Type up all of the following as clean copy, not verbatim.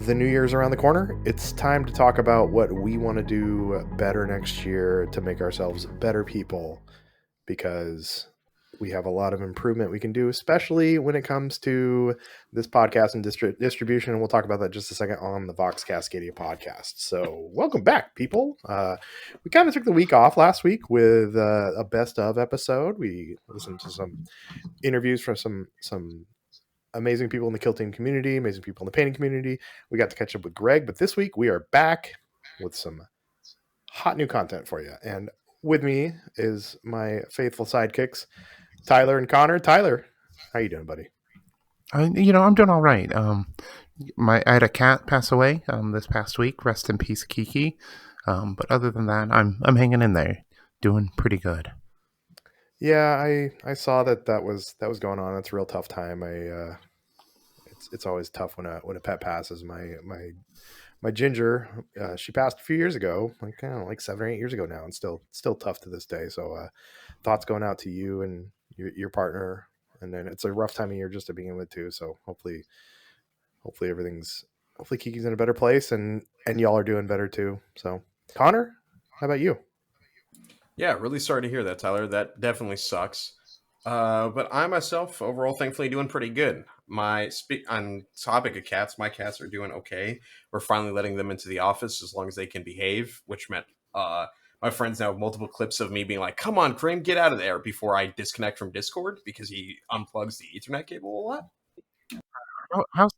The new year's around the corner. It's time to talk about what we want to do better next year to make ourselves better people because we have a lot of improvement we can do, especially when it comes to this podcast and distribution. And we'll talk about that just a second on the Vox Cascadia podcast. So, welcome back, people. We kind of took the week off last week with a best of episode. We listened to some interviews from some amazing people in the quilting community, amazing people in the painting community. We got to catch up with Greg, but this week we are back with some hot new content for you. And with me is my faithful sidekicks, Tyler and Connor. Tyler, how you doing, buddy? I'm doing all right. I had a cat pass away this past week. Rest in peace, Kiki. But other than that, I'm hanging in there, doing pretty good. Yeah, I saw that was going on. It's a real tough time. It's always tough when a pet passes. My ginger, she passed a few years ago, like I don't know, like 7 or 8 years ago now, and still tough to this day. So thoughts going out to you and your partner, and then it's a rough time of year just to begin with too. So hopefully everything's hopefully Kiki's in a better place and y'all are doing better too. So Connor, how about you? Yeah, really sorry to hear that, Tyler. That definitely sucks. But I myself, overall, thankfully, doing pretty good. On topic of cats, my cats are doing okay. We're finally letting them into the office as long as they can behave, which meant my friends now have multiple clips of me being like, "Come on, Cream, get out of there!" before I disconnect from Discord because he unplugs the Ethernet cable a lot. How's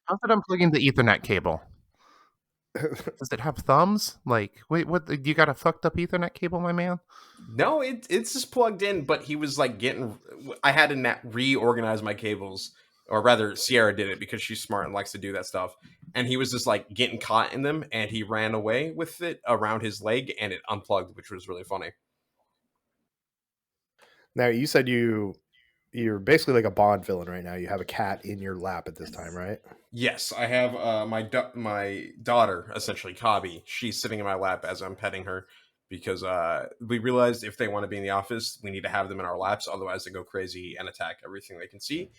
it unplugging the Ethernet cable? Does it have thumbs? Like, wait, what? You got a fucked up Ethernet cable, my man? No, it's just plugged in, but he was like getting. I had to reorganize my cables, or rather, Sierra did it because she's smart and likes to do that stuff. And he was just like getting caught in them, and he ran away with it around his leg, and it unplugged, which was really funny. Now you said you're basically like a Bond villain right now. You have a cat in your lap at this time, right? Yes, I have my daughter, essentially Kabi. She's sitting in my lap as I'm petting her because we realized if they want to be in the office, we need to have them in our laps. Otherwise, they go crazy and attack everything they can see.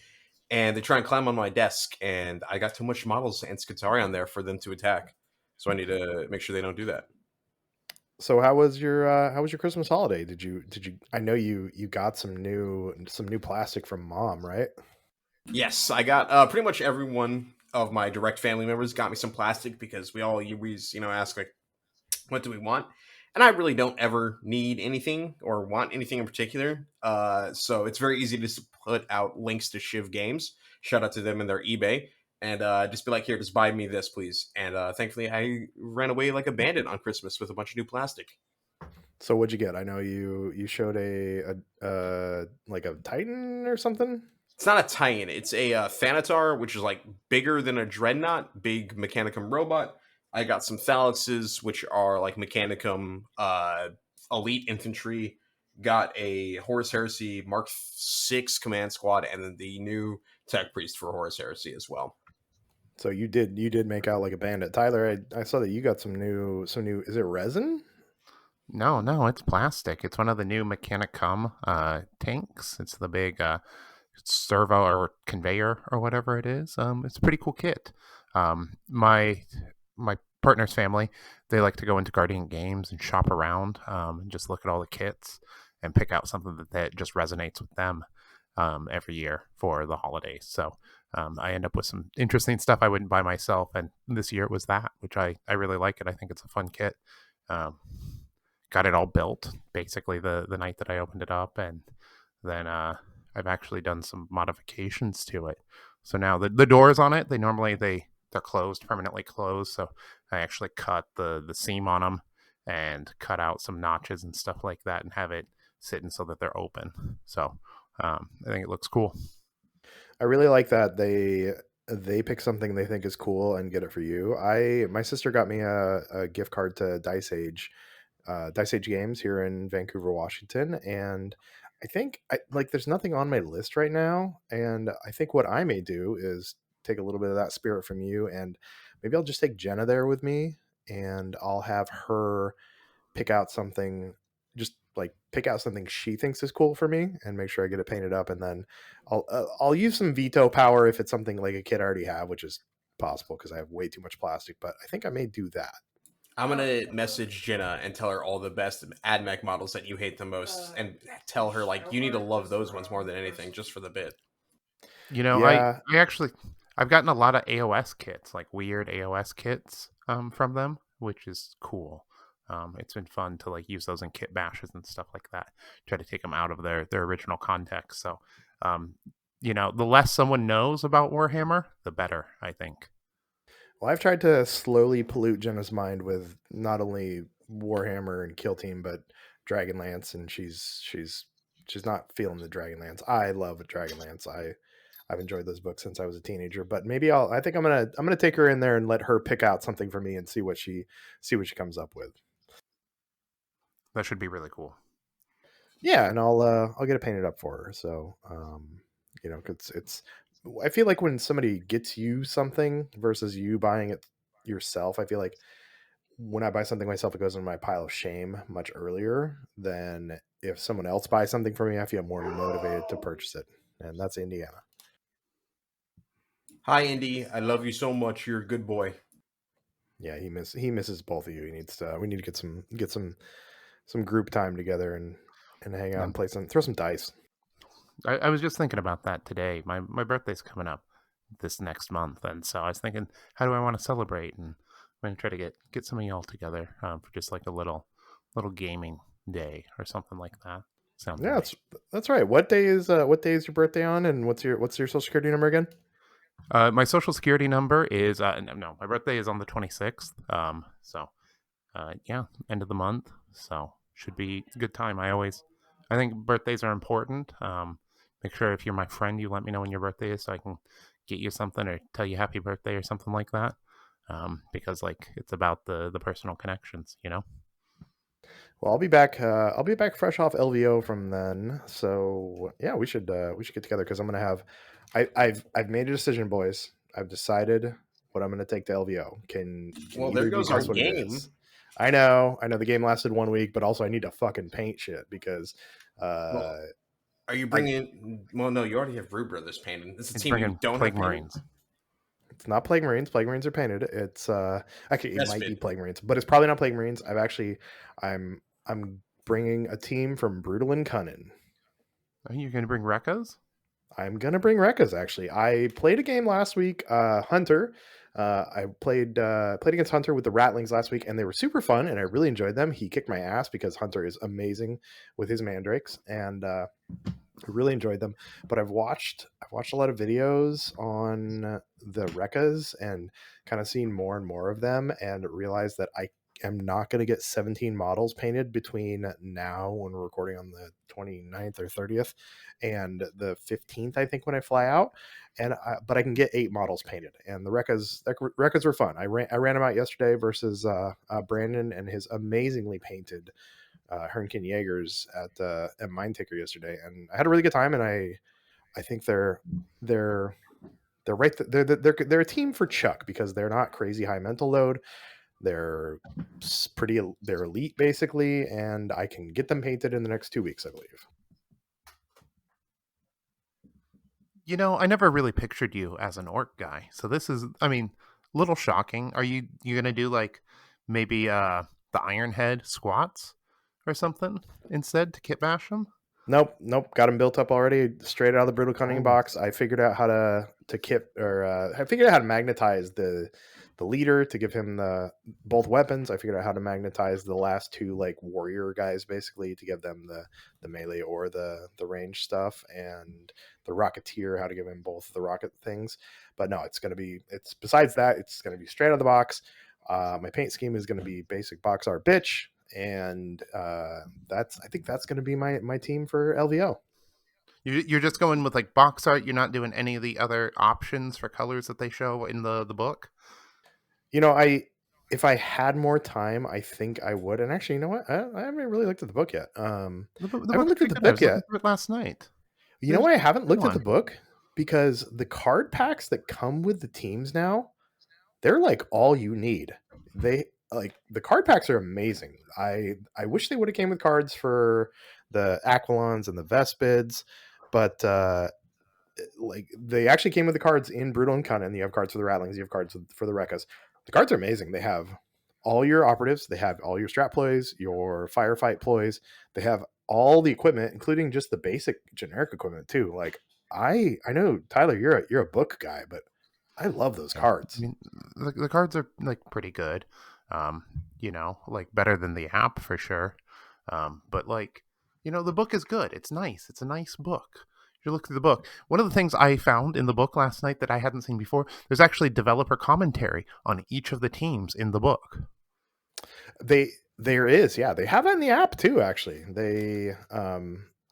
And they try and climb on my desk, and I got too much models and Skitarii on there for them to attack. So I need to make sure they don't do that. So how was your Christmas holiday? Did you I know you got some new plastic from mom, right? Yes, I got pretty much everyone of my direct family members got me some plastic because we all always ask like, what do we want? And I really don't ever need anything or want anything in particular. So it's very easy to just put out links to Shiv Games. Shout out to them and their eBay. And just be like, here, just buy me this, please. And thankfully, I ran away like a bandit on Christmas with a bunch of new plastic. So what'd you get? I know you showed a like a Titan or something. It's not a Titan. It's a Thanatar, which is like bigger than a Dreadnought, big Mechanicum robot. I got some Phalanxes, which are like Mechanicum elite infantry. Got a Horus Heresy Mark 6 command squad, and then the new Tech Priest for Horus Heresy as well. So you did make out like a bandit, Tyler. I saw that you got some new. Is it resin? No, it's plastic. It's one of the new Mechanicum tanks. It's the big servo or conveyor or whatever it is. It's a pretty cool kit. My partner's family, they like to go into Guardian Games and shop around and just look at all the kits and pick out something that just resonates with them every year for the holidays. So I end up with some interesting stuff I wouldn't buy myself, and this year it was that, which I really like it. I think it's a fun kit. Um, Got it all built basically the night that I opened it up, and then I've actually done some modifications to it. So now the doors on it, they're closed, permanently closed. So I actually cut the seam on them and cut out some notches and stuff like that, and have it sitting so that they're open. So I think it looks cool. I really like that they pick something they think is cool and get it for you. My sister got me a gift card to Dice Age Games here in Vancouver, Washington, and I think like there's nothing on my list right now, and I think what I may do is take a little bit of that spirit from you, and maybe I'll just take Jenna there with me, and I'll have her pick out something, just like pick out something she thinks is cool for me, and make sure I get it painted up, and then I'll use some veto power if it's something like a kid I already have, which is possible because I have way too much plastic. But I think I may do that. I'm gonna message Jenna and tell her all the best AdMech models that you hate the most, and tell her like you need to love those ones more than anything, just for the bit. You know, Yeah, I actually I've gotten a lot of AOS kits, like weird AOS kits, from them, which is cool. It's been fun to like use those in kit bashes and stuff like that. Try to take them out of their original context. So, um, the less someone knows about Warhammer, the better. I think. well, I've tried to slowly pollute Jenna's mind with not only Warhammer and Kill Team, but Dragonlance, and she's not feeling the Dragonlance. I love Dragonlance. I've enjoyed those books since I was a teenager. But maybe I think I'm gonna take her in there and let her pick out something for me and see what she comes up with. That should be really cool. Yeah, and I'll get it painted up for her. So it's I feel like when somebody gets you something versus you buying it yourself, I feel like when I buy something myself, it goes in my pile of shame much earlier than if someone else buys something for me. I feel more motivated to purchase it, and that's Indiana. Hi, Indy. I love you so much. You're a good boy. Yeah, he misses both of you. He needs to. We need to get some group time together and hang out Yeah. and throw some dice. I was just thinking about that today. My birthday's coming up this next month, and so I was thinking, how do I want to celebrate? And I'm gonna try to get some of y'all together for just like a little gaming day or something like that. Sounds Yeah, nice. that's right. What day is your birthday on, and what's your social security number again? My social security number is no, my birthday is on the 26th. So yeah, end of the month. So should be a good time. I think birthdays are important. Make sure if you're my friend, you let me know when your birthday is so I can get you something or tell you happy birthday or something like that. Because like it's about the personal connections, you know. Well, I'll be back. I'll be back fresh off LVO from then. So yeah, we should get together because I'm gonna have. I've made a decision, boys. I've decided what I'm gonna take to LVO. Can Well, there either of you goes our guess what it game. is? I know the game lasted 1 week, but also I need to fucking paint shit because Well, uh are you I bringing? Well, no, you already have Brew Brothers painted. It's a He's team you bringing don't Plague have painted. Marines. it's not Plague Marines. Plague Marines are painted. It's actually it might be Bespin. Plague Marines, but it's probably not Plague Marines. I'm bringing a team from Brutal and Cunning. Are you going to bring Rekkas? I'm gonna bring Rekkas. Actually, I played a game last week, Hunter. I played against Hunter with the Ratlings last week, and they were super fun, and I really enjoyed them. He kicked my ass because Hunter is amazing with his mandrakes, and I really enjoyed them. But I've watched a lot of videos on the Rekkas and kind of seen more and more of them, and realized that I am not going to get 17 models painted between now when we're recording on the 29th or 30th and the 15th, I think, when I fly out. But I can get 8 models painted, and the Rekkas were fun. I ran them out yesterday versus Brandon and his amazingly painted Hernkin Jaegers at Mine Ticker yesterday, and I had a really good time. And I think they're right. They're a team for Chuck because they're not crazy high mental load. They're they're elite basically, and I can get them painted in the next 2 weeks, I believe. I never really pictured you as an orc guy. So this is, I mean, a little shocking. Are you gonna do like maybe the Iron Head squats or something instead to kit bash them? Nope. Got them built up already, straight out of the Brutal Cunning Oh, box. I figured out how to kit or I figured out how to magnetize the leader to give him the both weapons. I figured out how to magnetize the last two like warrior guys basically to give them the melee or the range stuff, and the Rocketeer how to give him both the rocket things. But no, it's besides that, it's gonna be straight out of the box. My paint scheme is gonna be basic box art bitch, and I think that's going to be my team for LVO. you're just going with like box art. You're not doing any of the other options for colors that they show in the book. I if I had more time, I think I would. And actually, you know what? I haven't really looked at the book yet. The I haven't book's looked at pretty the good. I book was looking yet. through it last night. You know There's why I haven't a good looked at the one. book? Because the card packs that come with the teams now, they're like all you need. They like the card packs are amazing. I wish they would have came with cards for the Aquilons and the Vespids, but like they actually came with the cards in Brutal and Cunning. You have cards for the Rattlings, you have cards for the Rekkas. The cards are amazing. They have all your operatives, they have all your strat ploys, your firefight ploys, they have all the equipment, including just the basic generic equipment too. Like I know Tyler, you're a book guy, but I love those Yeah, I cards. mean, the cards are like pretty good. Um, like better than the app for sure. But like, the book is good. It's nice. It's a nice book. You look through the book. One of the things I found in the book last night that I hadn't seen before, there's actually developer commentary on each of the teams in the book. There is, yeah. They have it in the app too, actually. They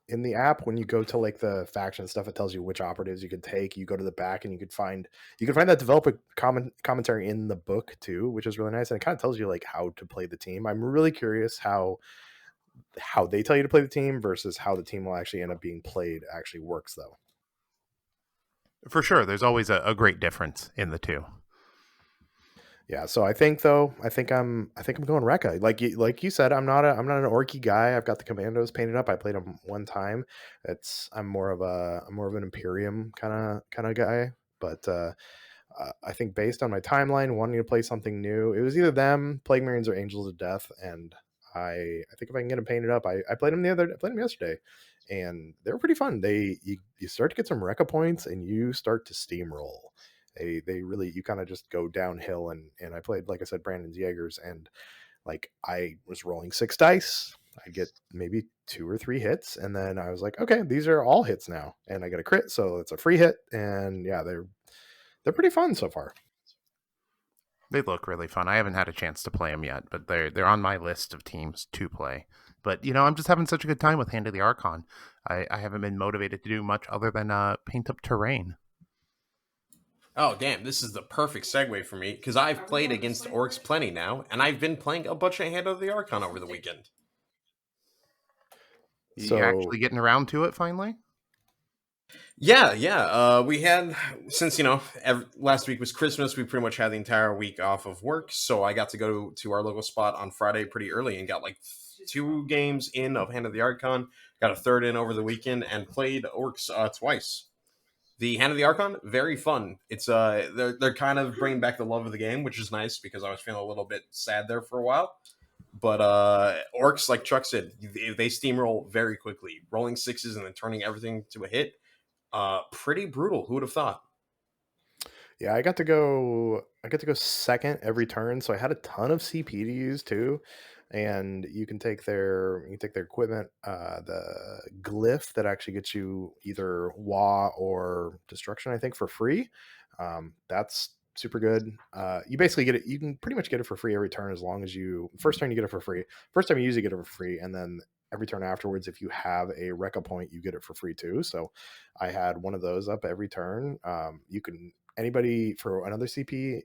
in the app when you go to like the faction stuff, it tells you which operatives you could take. You go to the back and you can find that developer commentary in the book too, which is really nice. And it kind of tells you like how to play the team. I'm really curious how they tell you to play the team versus how the team will actually end up being played actually works though. For sure, there's always a great difference in the two. Yeah, so I think I'm going Rekka. Like you said, I'm not an orky guy. I've got the commandos painted up. I played them one time. I'm more of an Imperium kind of guy. But I think based on my timeline, wanting to play something new, it was either them, Plague Marines, or Angels of Death, and I think if I can get them painted up, I played them yesterday, and they were pretty fun. You start to get some Rekka points, and you start to steamroll. They really, you kind of just go downhill, and I played, like I said, Brandon's Jaegers, and like I was rolling 6 dice. I get maybe 2 or 3 hits, and then I was like, okay, these are all hits now, and I get a crit, so it's a free hit, and yeah, they're pretty fun so far. They look really fun. I haven't had a chance to play them yet, but they're on my list of teams to play. But I'm just having such a good time with Hand of the Archon. I haven't been motivated to do much other than paint up terrain. Oh, damn, this is the perfect segue for me, because I've played against orcs plenty now, and I've been playing a bunch of Hand of the Archon over the weekend. You So actually getting around to it finally? Yeah, yeah. We had, since, last week was Christmas, we pretty much had the entire week off of work, so I got to go to our local spot on Friday pretty early and got like 2 games in of Hand of the Archon, got a third in over the weekend, and played orcs twice. The Hand of the Archon, very fun. It's they're kind of bringing back the love of the game, which is nice because I was feeling a little bit sad there for a while. But orcs, like Chuck said, they steamroll very quickly, rolling sixes and then turning everything to a hit. Pretty brutal. Who would have thought? yeah, I got to go second every turn, so I had a ton of CP to use too. And you can take their equipment, the glyph that actually gets you either Wa or destruction, I think, for free. That's super good. You basically get it. You can pretty much get it for free every turn as long as you first turn you get it for free. First time you use it, you get it for free, and then every turn afterwards, if you have a Rekka point, you get it for free too. So I had one of those up every turn. You can anybody for another CP,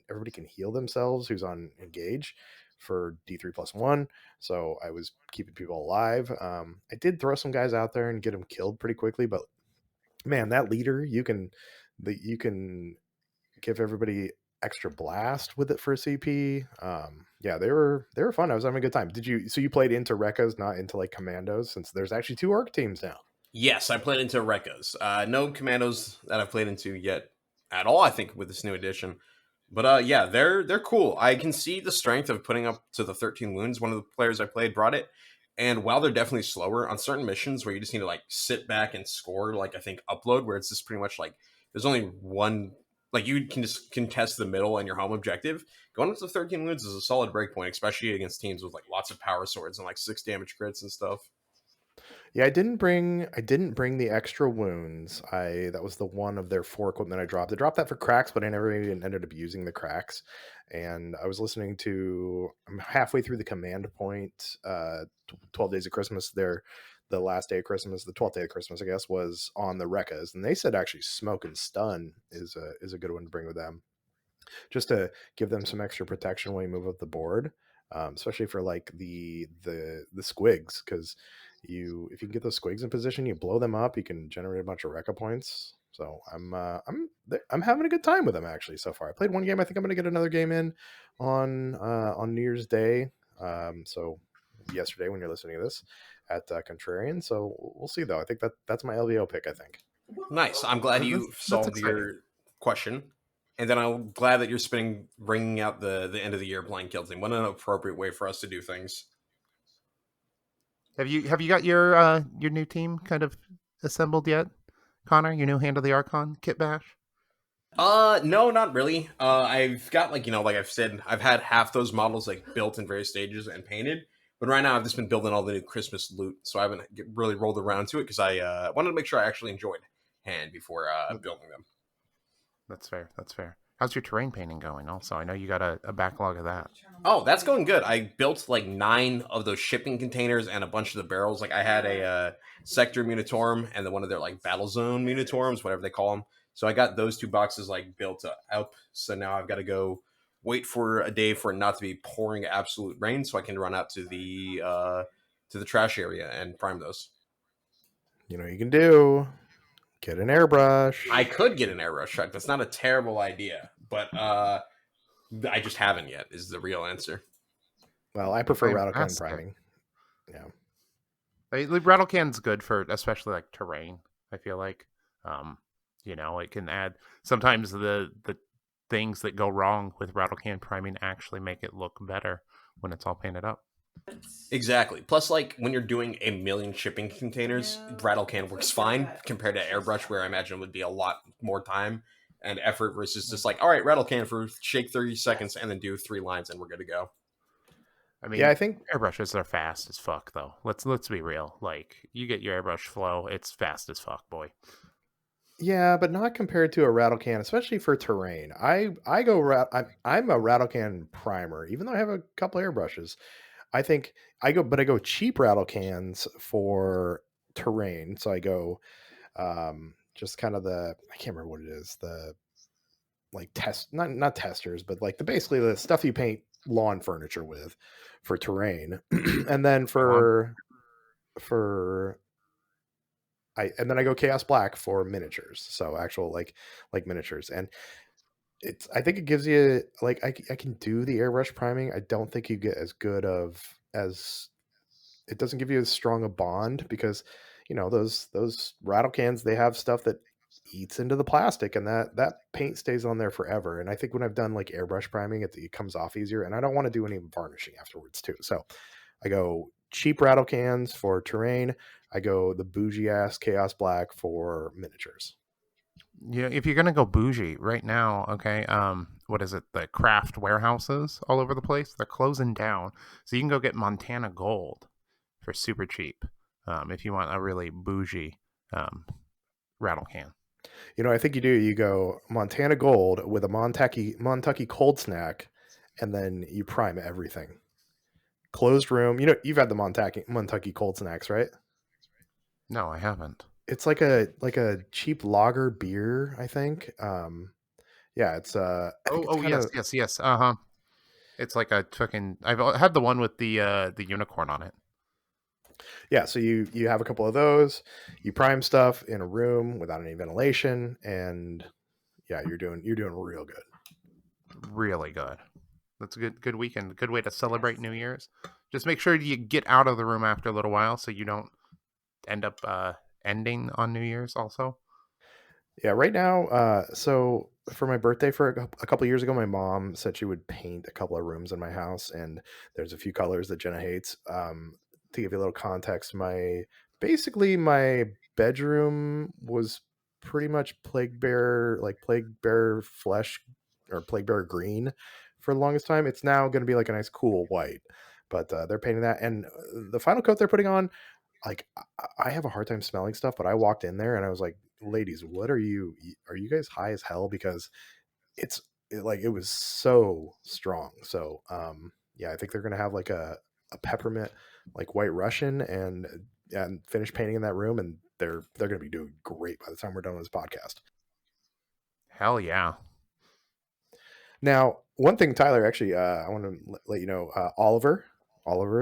everybody can heal themselves who's on engage for D3+1. So I was keeping people alive. I did throw some guys out there and get them killed pretty quickly, but man, that leader, you can give everybody extra blast with it for CP. Yeah, they were fun. I was having a good time. So you played into Rekkas, not into like commandos, since there's actually 2 orc teams now. Yes, I played into Rekkas. No commandos that I've played into yet at all, I think, with this new edition. But yeah, they're cool. I can see the strength of putting up to the 13 wounds. One of the players I played brought it. And while they're definitely slower on certain missions where you just need to like sit back and score, like I think upload, where it's just pretty much like there's only one, like you can just contest the middle and your home objective. Going up to 13 wounds is a solid breakpoint, especially against teams with like lots of power swords and like 6 damage crits and stuff. Yeah, I didn't bring the extra wounds. That was the one of their 4 equipment I dropped. I dropped that for cracks, but I never even ended up using the cracks. And I was listening to I'm halfway through the command point 12 days of Christmas there. The last day of Christmas, the 12th day of Christmas, I guess, was on the Rekkas. And they said actually smoke and stun is a good one to bring with them, just to give them some extra protection when you move up the board, especially for like the squigs, because if you can get those squigs in position, you blow them up, you can generate a bunch of Rekka points. So I'm having a good time with them actually so far. I played one game. I think I'm going to get another game in on New Year's Day. So yesterday when you're listening to this at Contrarian. So we'll see though. I think that's my LVO pick. I think. Nice. I'm glad you That's solved exciting. your question, and then I'm glad that you're bringing out the end of the year blind kill thing. What an appropriate way for us to do things. Have you got your new team kind of assembled yet, Connor? Your new Hand of the Archon kit bash? No, not really. I've got like I've said, I've had half those models like built in various stages and painted, but right now I've just been building all the new Christmas loot, so I haven't really rolled around to it because I wanted to make sure I actually enjoyed hand before building them. That's fair. That's fair. How's your terrain painting going? Also, I know you got a backlog of that. Oh, that's going good. I built like 9 of those shipping containers and a bunch of the barrels. Like I had a sector Munitorum and then one of their like battle zone Munitorums, whatever they call them. So I got those 2 boxes like built up. So now I've got to go wait for a day for it not to be pouring absolute rain, so I can run out to the trash area and prime those. You know, you can do get an airbrush. I could get an airbrush truck. That's not a terrible idea, but I just haven't yet. Is the real answer. Well, I prefer rattle can Fantastic. priming. Yeah. Like, rattle can's good for especially like terrain. I feel like, um, it can add sometimes the things that go wrong with rattle can priming actually make it look better when it's all painted up. Exactly. Plus, like when you're doing a million shipping containers, rattle can works fine compared to airbrush, where I imagine would be a lot more time and effort versus just like, all right, rattle can for shake 30 seconds and then do 3 lines and we're good to go. I Yeah, mean, I think airbrushes are fast as fuck though. Let's be real. Like you get your airbrush flow, it's fast as fuck, boy. yeah, but not compared to a rattle can, especially for terrain. I'm a rattle can primer, even though I have a couple airbrushes. I think I go cheap rattle cans for terrain. So I go just kind of I can't remember what it is, the like not testers, but like basically the stuff you paint lawn furniture with for terrain. And then Go on. for and then I go chaos black for miniatures. So actual like miniatures. And I think it gives you like I can do the airbrush priming. I don't think you get as good of as it doesn't give you as strong a bond because those rattle cans, they have stuff that eats into the plastic, and that paint stays on there forever. And I think when I've done like airbrush priming, it comes off easier, and I don't want to do any varnishing afterwards too. So I go cheap rattle cans for terrain. I go the bougie ass chaos black for miniatures. Yeah, if you're gonna go bougie right now, okay, what is it? The craft warehouses all over the place, they're closing down. So you can go get Montana Gold for super cheap. If you want a really bougie um rattle can. I think you do. You go Montana Gold with a Montucky cold snack, and then you prime everything. Closed room. You've had the Montucky cold snacks, right? No, I haven't. It's like a cheap lager beer, I think. Yeah, I think it's Oh kind yes, of yes, yes. Uh-huh. It's like a fucking I've had the one with the unicorn on it. yeah. So you have a couple of those. You prime stuff in a room without any ventilation, and yeah, you're doing real good. Really good. That's a good weekend. Good way to celebrate New Year's. Just make sure you get out of the room after a little while so you don't end up ending on New Year's also. Yeah, right now, so for my birthday for a couple years ago, my mom said she would paint a couple of rooms in my house, and there's a few colors that Jenna hates. To give you a little context, my bedroom was pretty much plague bear flesh or plague bear green for the longest time. It's now going to be like a nice cool white, but they're painting that, and the final coat they're putting on, like I have a hard time smelling stuff, but I walked in there and I was like, "Ladies, what are you guys high as hell?" Because like it was so strong. So yeah, I think they're gonna have like a peppermint like white Russian and finish painting in that room, and they're gonna be doing great by the time we're done with this podcast. Hell yeah. Now, one thing, Tyler, actually, I want to let you know, Oliver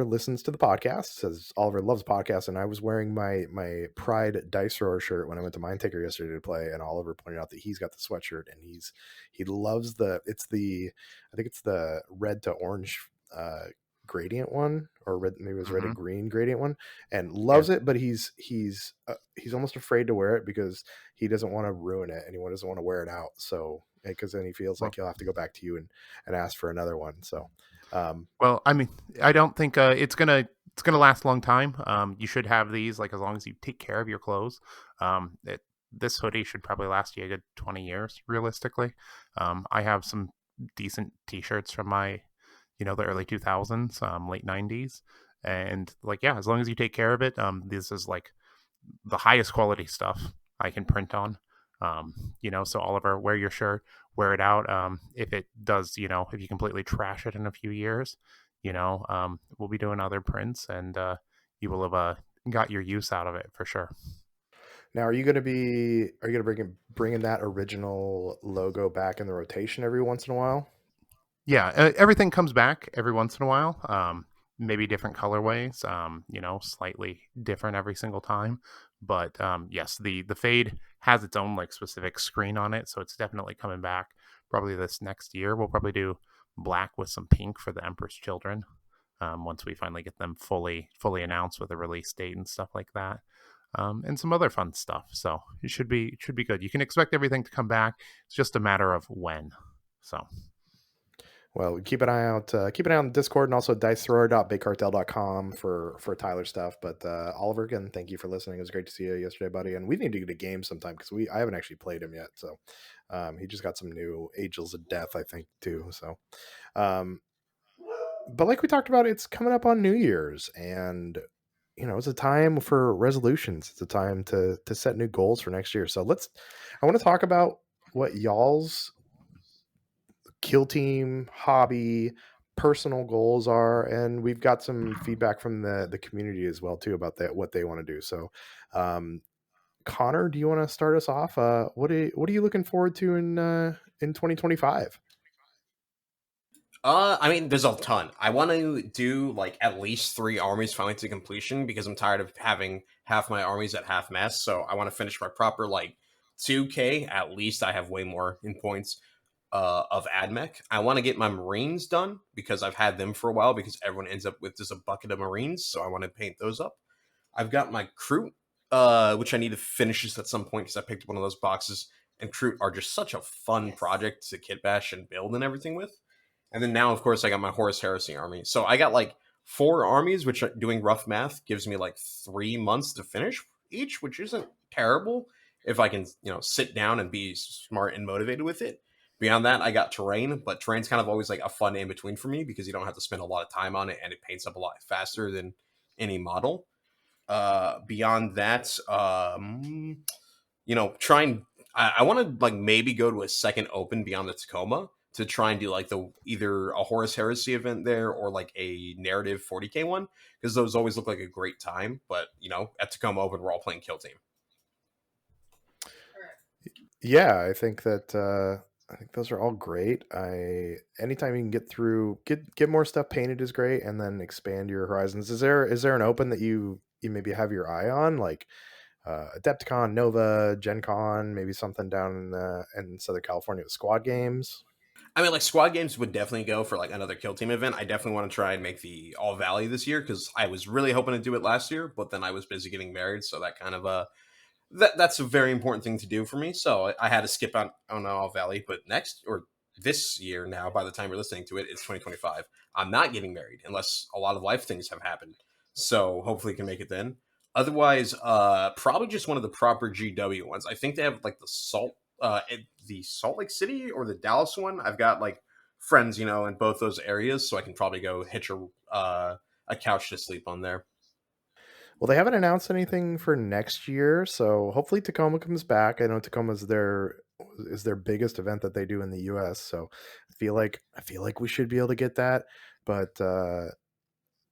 listens to the podcast. Says Oliver loves podcasts, and I was wearing my Pride Dice Rower shirt when I went to Mind Taker yesterday to play, and Oliver pointed out that he's got the sweatshirt, and he loves I think it's the red to orange gradient one, or red, maybe it was red Mm-hmm. and green gradient one, and Yeah. loves it. But he's almost afraid to wear it because he doesn't want to ruin it and he doesn't want to wear it out. So because then he feels Well, like he'll have to go back to you and ask for another one. So um, well, I mean, I don't think it's gonna last a long time. You should have these like as long as you take care of your clothes. This hoodie should probably last you a good 20 years, realistically. I have some decent T-shirts from my, the early 2000s, late 90s, and like yeah, as long as you take care of it, this is like the highest quality stuff I can print on. So Oliver, wear your shirt, wear it out. If it does, if you completely trash it in a few years, we'll be doing other prints, and you will have got your use out of it for sure. Now, are you going to bringing that original logo back in the rotation every once in a while? Yeah, everything comes back every once in a while. Maybe different colorways. Slightly different every single time. But yes, the fade has its own like specific screen on it, so it's definitely coming back. Probably this next year, we'll probably do black with some pink for the Emperor's Children. Once we finally get them fully announced with a release date and stuff like that. And some other fun stuff. So it should be good. You can expect everything to come back. It's just a matter of when. So. Well, keep an eye out. Keep an eye on Discord and also dicethrower.bigcartel.com for Tyler stuff. But Oliver, again, thank you for listening. It was great to see you yesterday, buddy. And we need to get a game sometime because I haven't actually played him yet. So he just got some new Angels of Death, I think, too. So, um, but like we talked about, it's coming up on New Year's, and it's a time for resolutions. It's a time to set new goals for next year. So I want to talk about what y'all's kill team hobby personal goals are, and we've got some feedback from the community as well too about that, what they want to do. So Connor, do you want to start us off? What are you looking forward to in 2025? I mean, there's a ton. I want to do like at least 3 armies finally to completion because I'm tired of having half my armies at half mast. So I want to finish my proper like 2K. At least I have way more in points of AdMech. I want to get my Marines done because I've had them for a while because everyone ends up with just a bucket of Marines. So I want to paint those up. I've got my Crew, which I need to finish this at some point because I picked up one of those boxes. And Crew are just such a fun project to kit bash and build and everything with. And then now, of course, I got my Horus Heresy army. So I got like 4 armies, which doing rough math gives me like 3 months to finish each, which isn't terrible if I can, sit down and be smart and motivated with it. Beyond that, I got terrain, but terrain's kind of always like a fun in between for me because you don't have to spend a lot of time on it and it paints up a lot faster than any model. Beyond that, try and I want to like maybe go to a second open beyond the Tacoma to try and do like the either a Horus Heresy event there or like a narrative 40K one because those always look like a great time. But at Tacoma Open, we're all playing Kill Team. Yeah, I think those are all great. Anytime you can get more stuff painted is great, and then expand your horizons. Is there an open that you maybe have your eye on, like Adepticon, Nova, Gen Con, maybe something down in Southern California with Squad Games? I mean, like squad games would definitely go for like another Kill Team event. I definitely want to try and make the All Valley this year because I was really hoping to do it last year, but then I was busy getting married, so that kind of that's a very important thing to do for me. So I had to skip on All Valley. But next or this year now, by the time you're listening to it, it's 2025. I'm not getting married unless a lot of life things have happened. So hopefully, can make it then. Otherwise, probably just one of the proper GW ones. I think they have like the Salt Lake City or the Dallas one. I've got like friends, in both those areas, so I can probably go hitch a couch to sleep on there. Well, they haven't announced anything for next year, so hopefully Tacoma comes back. I know Tacoma's their biggest event that they do in the U.S. So I feel like we should be able to get that, but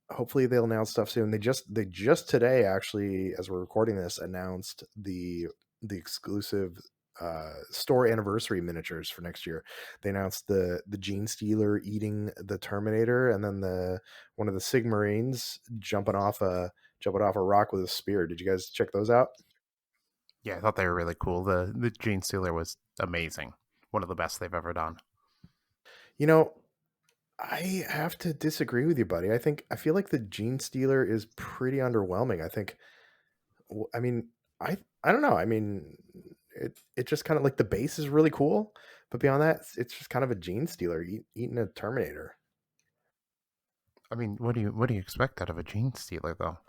hopefully they'll announce stuff soon. They just today, actually, as we're recording this, announced the exclusive store anniversary miniatures for next year. They announced the Gene Stealer eating the Terminator, and then the one of the Sigmarines jumping off a rock with a spear. Did you guys check those out? Yeah, I thought they were really cool. The Gene Stealer was amazing. One of the best they've ever done. You know, I have to disagree with you, buddy. I feel like the Gene Stealer is pretty underwhelming. I mean, I don't know. I mean, it just kind of like the base is really cool, but beyond that, it's just kind of a Gene Stealer eating a Terminator. I mean, what do you expect out of a gene stealer though?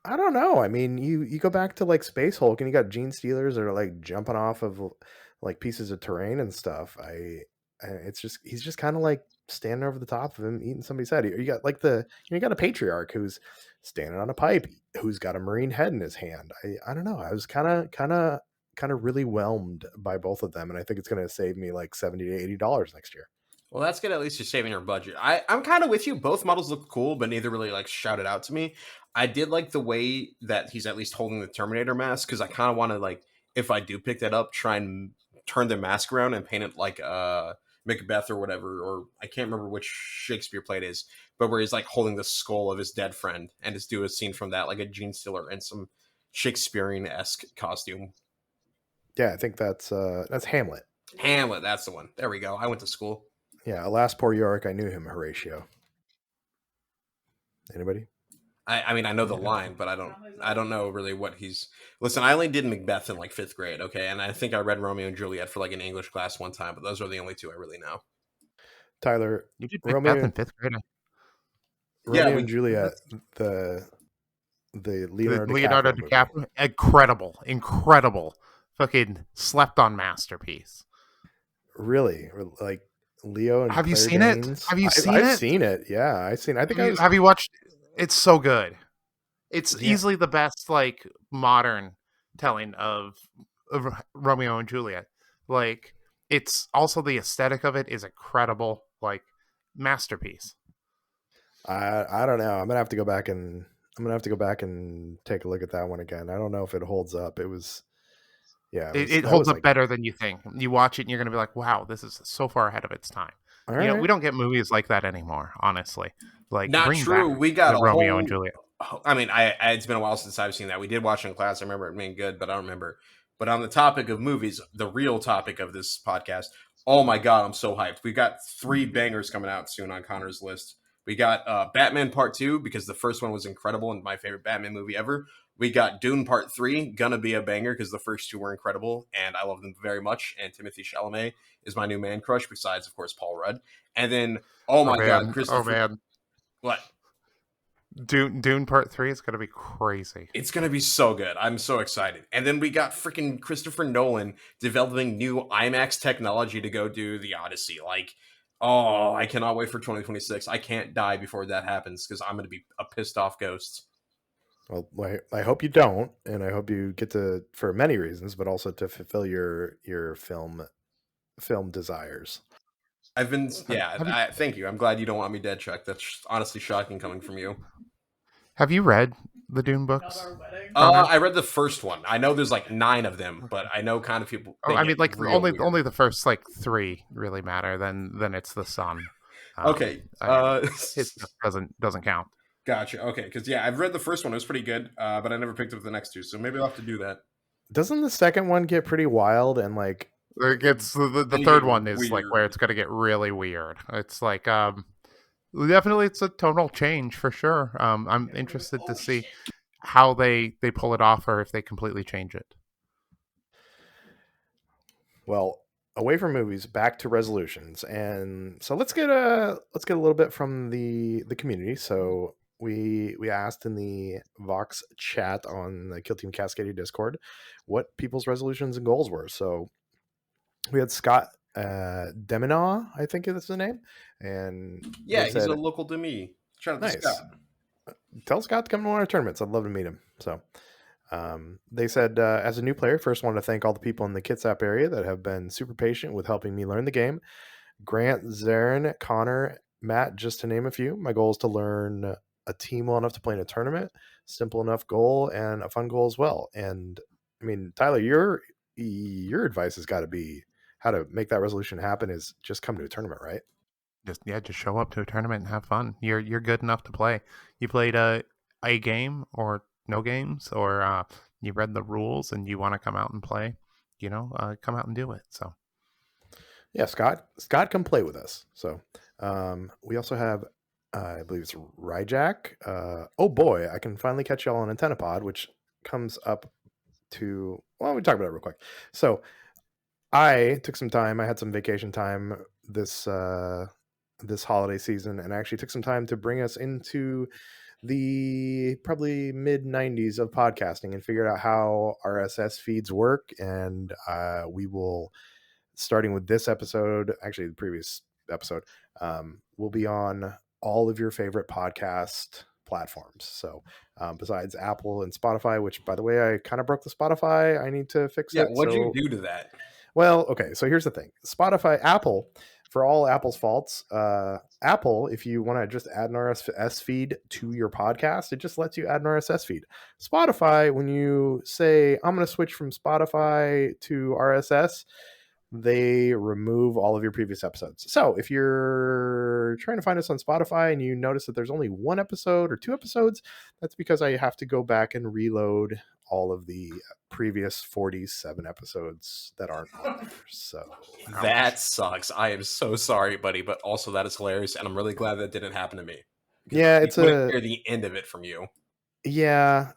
I don't know. I mean, you go back to like Space Hulk, and you got Gene Stealers that are like jumping off of like pieces of terrain and stuff. It's just he's just kind of like standing over the top of him, eating somebody's head. You got like you got a patriarch who's standing on a pipe, who's got a marine head in his hand. I don't know. I was kind of really whelmed by both of them, and I think it's going to save me like $70 to $80 next year. Well, that's good. At least you're saving your budget. I'm kind of with you. Both models look cool, but neither really like shouted out to me. I did like the way that he's at least holding the Terminator mask because I kind of want to like if I do pick that up, try and turn the mask around and paint it like Macbeth or whatever, or I can't remember which Shakespeare play it is, but where he's like holding the skull of his dead friend and just do a scene from that, like a Gene Stiller in some Shakespearean esque costume. Yeah, I think that's Hamlet. Hamlet, that's the one. There we go. I went to school. Yeah, alas, poor Yorick. I knew him, Horatio. Anybody? I mean, I know the line, but I don't know really what he's. Listen, I only did Macbeth in like fifth grade, okay, and I think I read Romeo and Juliet for like an English class one time, but those are the only two I really know. Tyler, You did Macbeth Romeo in fifth grade. Yeah, Romeo and we. Juliet, the Leonardo Leonardo DiCaprio movie. DiCaprio, incredible, fucking slept on masterpiece. Really, like Leo and Have you Claire seen it? Danes. Have you seen I've it? seen it. Yeah, I've seen. I think I was. Have you watched? It's so good. It's Yeah, easily the best like modern telling of Romeo and Juliet. Like it's also the aesthetic of it is incredible. Like masterpiece. I don't know. I'm gonna have to go back and take a look at that one again. I don't know if it holds up. It was yeah. It was It that holds was up like better than you think. You watch it and you're gonna be like, wow, this is so far ahead of its time. all You know, right. we don't get movies like that anymore, honestly. Like Not bring back true. We got the a Romeo and whole. Juliet. I mean, it's been a while since I've seen that. We did watch it in class. I remember it being good, but I don't remember. But on the topic of movies, the real topic of this podcast, oh my god, I'm so hyped. We got three bangers coming out soon on Connor's list. We got Batman Part 2, because the first one was incredible and my favorite Batman movie ever. We got Dune Part 3, gonna be a banger because the first two were incredible and I love them very much. And Timothy Chalamet is my new man crush, besides, of course, Paul Rudd. And then, oh Oh my god, man, oh Christopher. man. What? Dune Part 3 is gonna be crazy. It's gonna be so good. I'm so excited. And then we got freaking Christopher Nolan developing new IMAX technology to go do the Odyssey. Like, oh, I cannot wait for 2026. I can't die before that happens because I'm gonna be a pissed off ghost. Well, I hope you don't, and I hope you get to for many reasons, but also to fulfill your film desires. I've been, Have, yeah. have you Thank you. I'm glad you don't want me dead, Chuck. That's honestly shocking coming from you. have you read the Dune books? Connor? I read the first one. I know there's like 9 of them, but I know kind of people. Oh, They I get mean, like real weird. only the first like 3 really matter. Then it's the sun. Okay. It just doesn't count. Gotcha. Okay, because yeah, I've read the first one. It was pretty good, but I never picked up the next two. So maybe I'll have to do that. Doesn't the second one get pretty wild and like It gets the They third get one is like weird. where it's gonna get really weird. It's like definitely it's a tonal change for sure. I'm interested to see how they pull it off or if they completely change it. well, away from movies, back to resolutions. And so let's get a little bit from the community. So we asked in the Vox chat on the Kill Team Cascadia Discord what people's resolutions and goals were. So we had Scott Deminaw, I think is the name, and Yeah, they he's said, a local to me. Shout out to "Nice, Scott. tell Scott to come to one of our tournaments. I'd love to meet him." So they said, as a new player, first want to thank all the people in the Kitsap area that have been super patient with helping me learn the game. Grant, Zarin, Connor, Matt, just to name a few. My goal is to learn a team well enough to play in a tournament. Simple enough goal and a fun goal as well. And I mean, Tyler, your advice has got to be how to make that resolution happen is just come to a tournament, right? Just show up to a tournament and have fun. You're good enough to play. You played a game or no games, or you read the rules and you want to come out and play. Come out and do it. So Yeah, Scott, come play with us. So we also have, I believe it's Ryjack. Oh boy, I can finally catch y'all on Antenna Pod, which comes up to. Well, we talk about it real quick. So I took some time. I had some vacation time this holiday season, and I actually took some time to bring us into the probably mid 90s of podcasting and figured out how RSS feeds work. And we will, starting with this episode, actually the previous episode, will be on all of your favorite podcast platforms. So besides Apple and Spotify, which by the way, I kind of broke the Spotify, I need to fix Yeah, it. what'd you So do to that? well, okay. So here's the thing: Spotify, Apple, for all Apple's faults, Apple, if you want to just add an RSS feed to your podcast, it just lets you add an RSS feed. Spotify, when you say I'm going to switch from Spotify to RSS, they remove all of your previous episodes. So if you're trying to find us on Spotify and you notice that there's only one episode or two episodes, that's because I have to go back and reload all of the previous 47 episodes that aren't on there. So That sucks. I am so sorry, buddy, but also that is hilarious, and I'm really glad that didn't happen to me. yeah, You it's wouldn't a hear the end of it from you. yeah,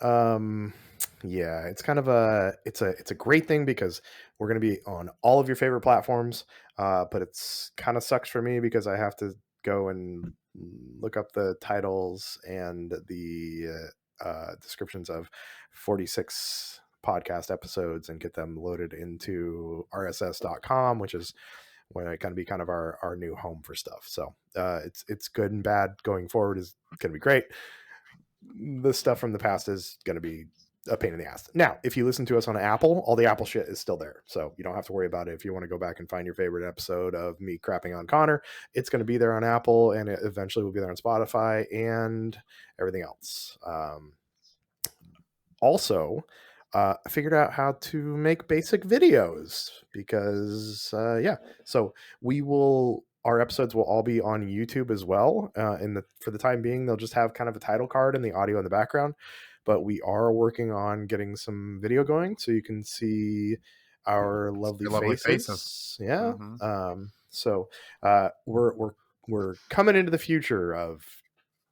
yeah, it's kind of it's a great thing because we're going to be on all of your favorite platforms, but it's kind of sucks for me because I have to go and look up the titles and the descriptions of 46 podcast episodes and get them loaded into rss.com, which is when it going to be kind of our new home for stuff. So it's good and bad. Going forward is going to be great. The stuff from the past is going to be a pain in the ass. Now, if you listen to us on Apple, all the Apple shit is still there. So you don't have to worry about it. If you want to go back and find your favorite episode of me crapping on Connor, it's going to be there on Apple, and it eventually will be there on Spotify and everything else. Also, I figured out how to make basic videos because, yeah. So our episodes will all be on YouTube as well. For the time being, they'll just have kind of a title card and the audio in the background. But we are working on getting some video going so you can see our lovely faces. Yeah. Mm-hmm. So we're coming into the future of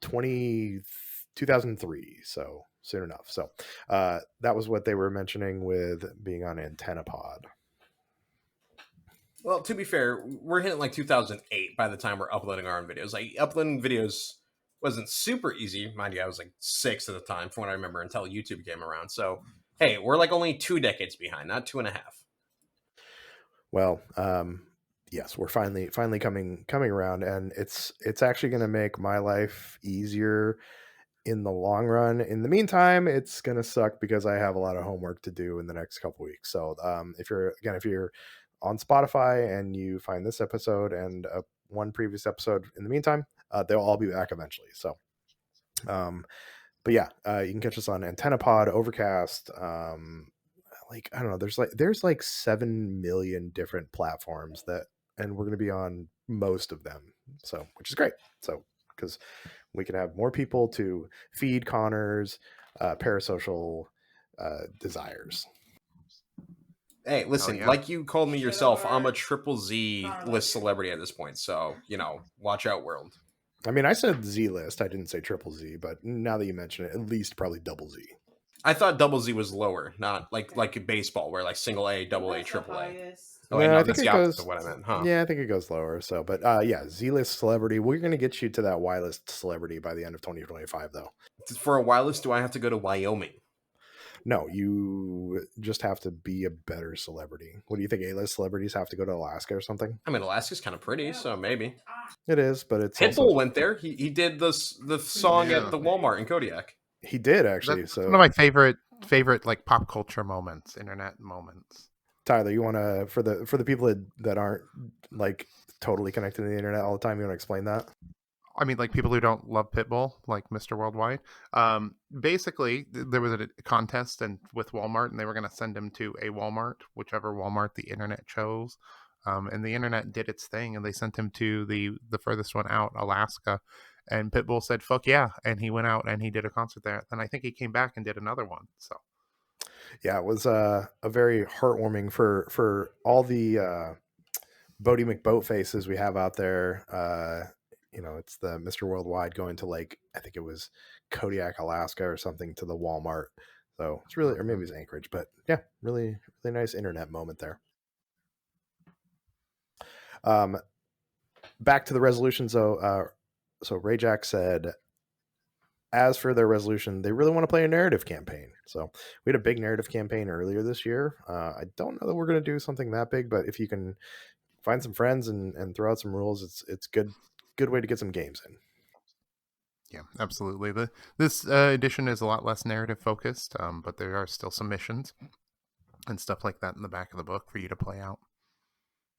2003. So soon enough. So that was what they were mentioning with being on Antenna Pod. Well, to be fair, we're hitting like 2008 by the time we're uploading our own videos. Like, uploading videos wasn't super easy. Mind you, I was like 6 at the time, from what I remember, until YouTube came around. So, hey, we're like only 2 decades behind, not 2.5. Well, yes, we're finally coming around, and it's actually going to make my life easier in the long run. In the meantime, it's going to suck because I have a lot of homework to do in the next couple weeks. So if you're on Spotify and you find this episode and one previous episode in the meantime, they'll all be back eventually. So but yeah, you can catch us on Antenna Pod, Overcast, like I don't know, there's like 7 million different platforms and we're going to be on most of them. So which is great. So because we can have more people to feed Connor's parasocial desires. Hey, listen, yeah. like you called me yourself, I'm a triple Z list celebrity at this point. So, watch out, world. I mean, I said Z list. I didn't say triple Z, but now that you mention it, at least probably double Z. I thought double Z was lower, not like baseball, where like single A, double A, triple A. Oh, wait, No, no, I think that's it the opposite goes. of what I meant, huh? Yeah, I think it goes lower. So, but yeah, Z list celebrity. We're gonna get you to that Y list celebrity by the end of 2025, though. For a wireless, do I have to go to Wyoming? No, you just have to be a better celebrity. What do you think? A-list celebrities have to go to Alaska or something? I mean, Alaska's kind of pretty, so maybe. It is, but it's Pitbull also went there. He did the song at Yeah. the Walmart in Kodiak. he did actually. That's So one of my favorite like pop culture moments, internet moments. Tyler, you want to for the people that aren't like totally connected to the internet all the time, you want to explain that? I mean, like people who don't love Pitbull, like Mr. Worldwide. Basically, there was a contest and with Walmart, and they were going to send him to a Walmart, whichever Walmart the internet chose. And the internet did its thing, and they sent him to the furthest one out, Alaska. And Pitbull said, "Fuck yeah!" And he went out and he did a concert there. And I think he came back and did another one. So Yeah, it was a very heartwarming for all the Bodie McBoatfaces we have out there. It's the Mr. Worldwide going to like I think it was Kodiak, Alaska, or something to the Walmart. So it's really, or maybe it's Anchorage, but yeah, really, really nice internet moment there. Back to the resolutions though. So Rayjack said, as for their resolution, they really want to play a narrative campaign. So we had a big narrative campaign earlier this year. I don't know that we're going to do something that big, but if you can find some friends and throw out some rules, it's good way to get some games in. Yeah, absolutely. This edition is a lot less narrative focused, but there are still some missions and stuff like that in the back of the book for you to play out.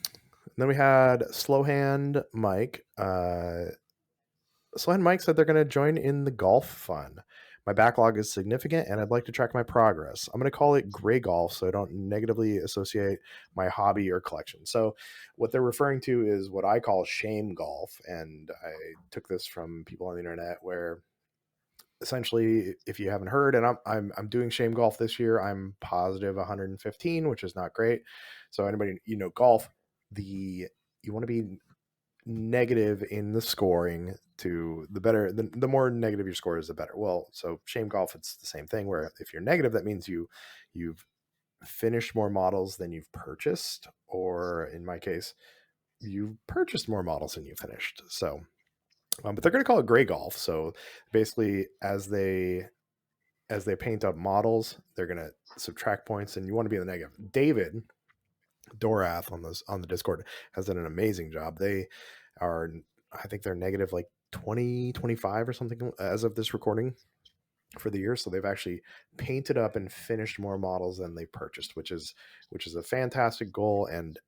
And then we had Slowhand Mike. Slowhand Mike said they're going to join in the golf fun. My backlog is significant, and I'd like to track my progress. I'm going to call it gray golf so I don't negatively associate my hobby or collection. So, what they're referring to is what I call shame golf, and I took this from people on the internet where essentially, if you haven't heard, and I'm doing shame golf this year, I'm positive 115, which is not great. So, anybody golf, you want to be negative in the scoring to the better the more negative your score is the better. Well, so shame golf, it's the same thing where if you're negative, that means you've finished more models than you've purchased, or in my case, you've purchased more models than you finished. So but they're going to call it gray golf. So basically, as they paint up models, they're going to subtract points, and you want to be in the negative. David Dorath on the Discord has done an amazing job. They are, I think they're negative like 20, 25 or something as of this recording for the year. So they've actually painted up and finished more models than they purchased, which is a fantastic goal. And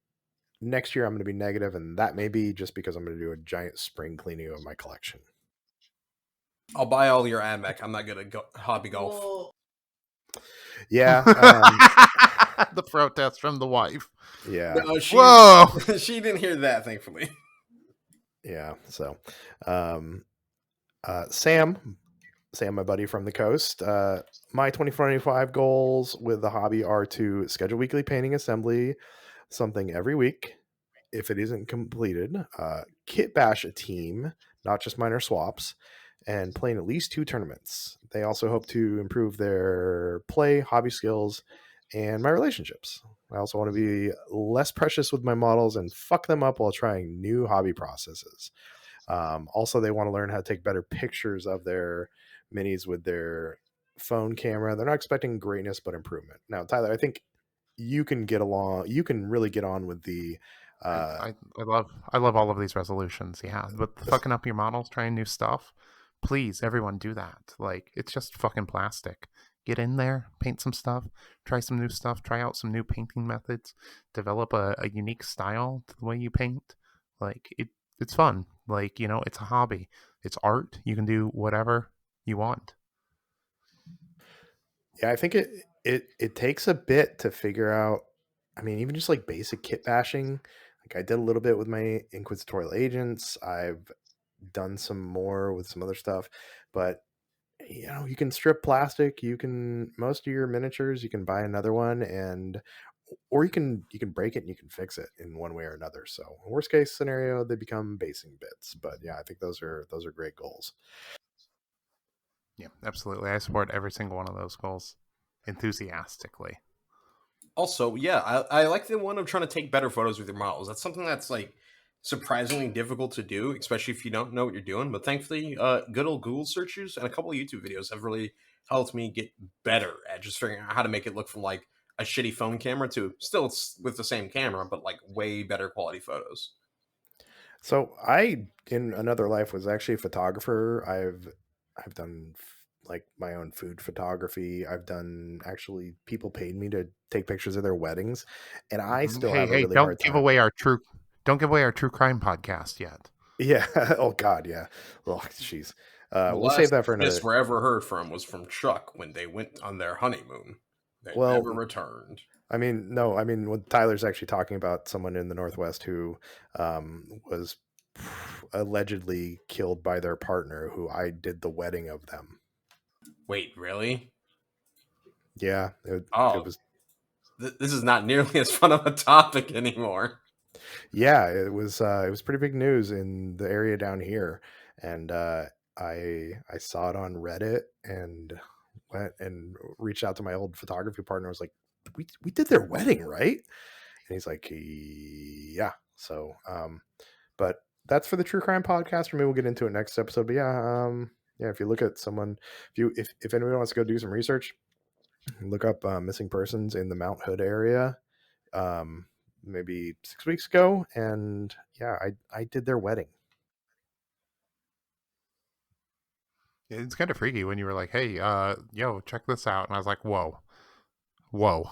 next year I'm going to be negative, and that may be just because I'm going to do a giant spring cleaning of my collection. I'll buy all your AdMech. I'm not good at hobby golf. Whoa. Yeah. The protest from the wife. Yeah. No, Whoa. she didn't hear that, thankfully. Yeah. So, Sam, my buddy from the coast, my 2025 goals with the hobby are to schedule weekly painting assembly, something every week. If it isn't completed, kit bash a team, not just minor swaps, and playing at least 2 tournaments. They also hope to improve their play, hobby skills, and my relationships. I also want to be less precious with my models and fuck them up while trying new hobby processes. Also, they want to learn how to take better pictures of their minis with their phone camera. They're not expecting greatness, but improvement. Now, Tyler, I think you can get along. You can really get on with the. I love all of these resolutions. Yeah, but fucking up your models, trying new stuff. Please, everyone, do that. Like, it's just fucking plastic. Get in there, paint some stuff, try some new stuff, try out some new painting methods, develop a unique style to the way you paint. Like, it's fun. Like, it's a hobby. It's art. You can do whatever you want. Yeah, I think it takes a bit to figure out. I mean, even just like basic kit bashing. Like I did a little bit with my inquisitorial agents. I've done some more with some other stuff, but you can strip plastic. You can most of your miniatures. You can buy another one, or you can break it and you can fix it in one way or another. So worst case scenario, they become basing bits. But yeah, I think those are great goals. Yeah, absolutely. I support every single one of those goals enthusiastically. Also, yeah, I like the one of trying to take better photos with your models. That's something that's like surprisingly difficult to do, especially if you don't know what you're doing. But thankfully, good old Google searches and a couple of YouTube videos have really helped me get better at just figuring out how to make it look from like a shitty phone camera to still with the same camera, but like way better quality photos. So I, in another life, was actually a photographer. I've done like my own food photography. I've done actually people paid me to take pictures of their weddings, and I still have a Hey, really hard time. Don't give away our true crime podcast yet. Yeah. Oh God. Yeah. Oh jeez. The We'll save last that for another. kiss we're ever heard from was from Chuck when they went on their honeymoon. They Well, never returned. I mean, no. I mean, when Tyler's actually talking about someone in the Northwest who was allegedly killed by their partner, who I did the wedding of them. Wait, really? Yeah. It Oh, was. this is not nearly as fun of a topic anymore. Yeah, it was pretty big news in the area down here, and I saw it on Reddit and went and reached out to my old photography partner. I was like, we did their wedding, right? And he's like, yeah. So, but that's for the true crime podcast. For me, we'll get into it next episode. But yeah, yeah. If you look at someone, if anyone wants to go do some research, look up missing persons in the Mount Hood area. Um, maybe 6 weeks ago, and yeah, I did their wedding. It's kind of freaky when you were like, "Hey, yo, check this out," and I was like, "Whoa, whoa."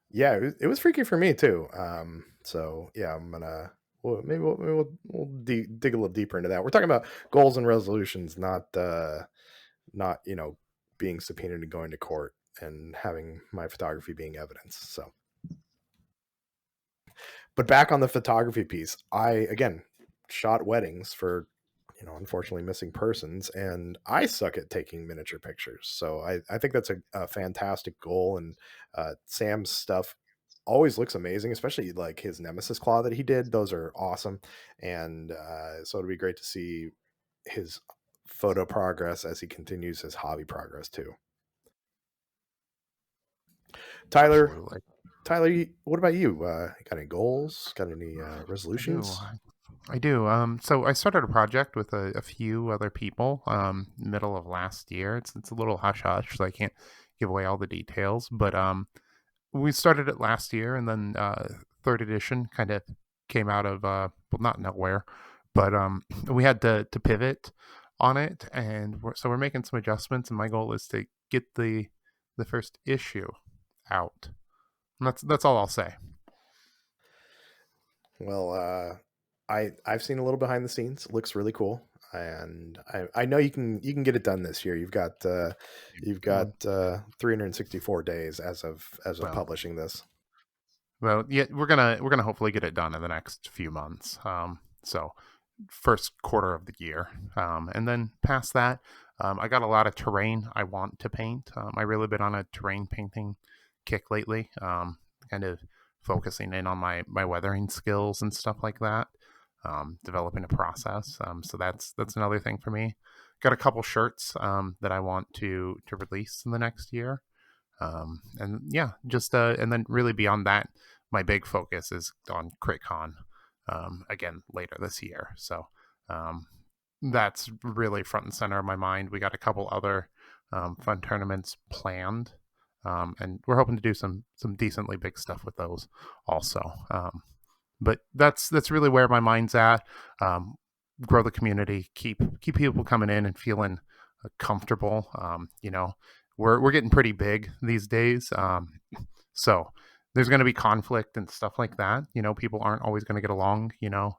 Yeah, it was freaky for me too. So yeah, I'm gonna maybe we'll dig a little deeper into that. We're talking about goals and resolutions, not being subpoenaed and going to court and having my photography being evidence. So, but back on the photography piece, I again shot weddings for unfortunately missing persons, and I suck at taking miniature pictures. So I think that's a fantastic goal, and Sam's stuff always looks amazing, especially like his Nemesis Claw that he did. Those are awesome, and so it'd be great to see his photo progress as he continues his hobby progress too. Tyler, Absolutely. what about you? Got any goals? Got any I do. resolutions? I do. So I started a project with a few other people. Middle of last year. It's a little hush hush, so I can't give away all the details. But we started it last year, and then third edition kind of came out of well, not nowhere, but we had to pivot on it, and so we're making some adjustments. And my goal is to get the first issue out. And that's all I'll say. Well, I've seen a little behind the scenes. It looks really cool, and I know you can get it done this year. You've got Um, 364 days as of Well, publishing this. Well, yeah, we're gonna hopefully get it done in the next few months. So first quarter of the year, and then past that, I got a lot of terrain I want to paint. I really been on a terrain painting kick lately. Kind of focusing in on my weathering skills and stuff like that. Developing a process. So that's another thing for me. Got a couple shirts that I want to release in the next year. And yeah, just and then really beyond that, my big focus is on CritCon again later this year. So um, that's really front and center of my mind. We got a couple other fun tournaments planned, and we're hoping to do some decently big stuff with those also. But that's really where my mind's at. Um, Grow the community, keep people coming in and feeling comfortable. We're getting pretty big these days, so there's going to be conflict and stuff like that. People aren't always going to get along.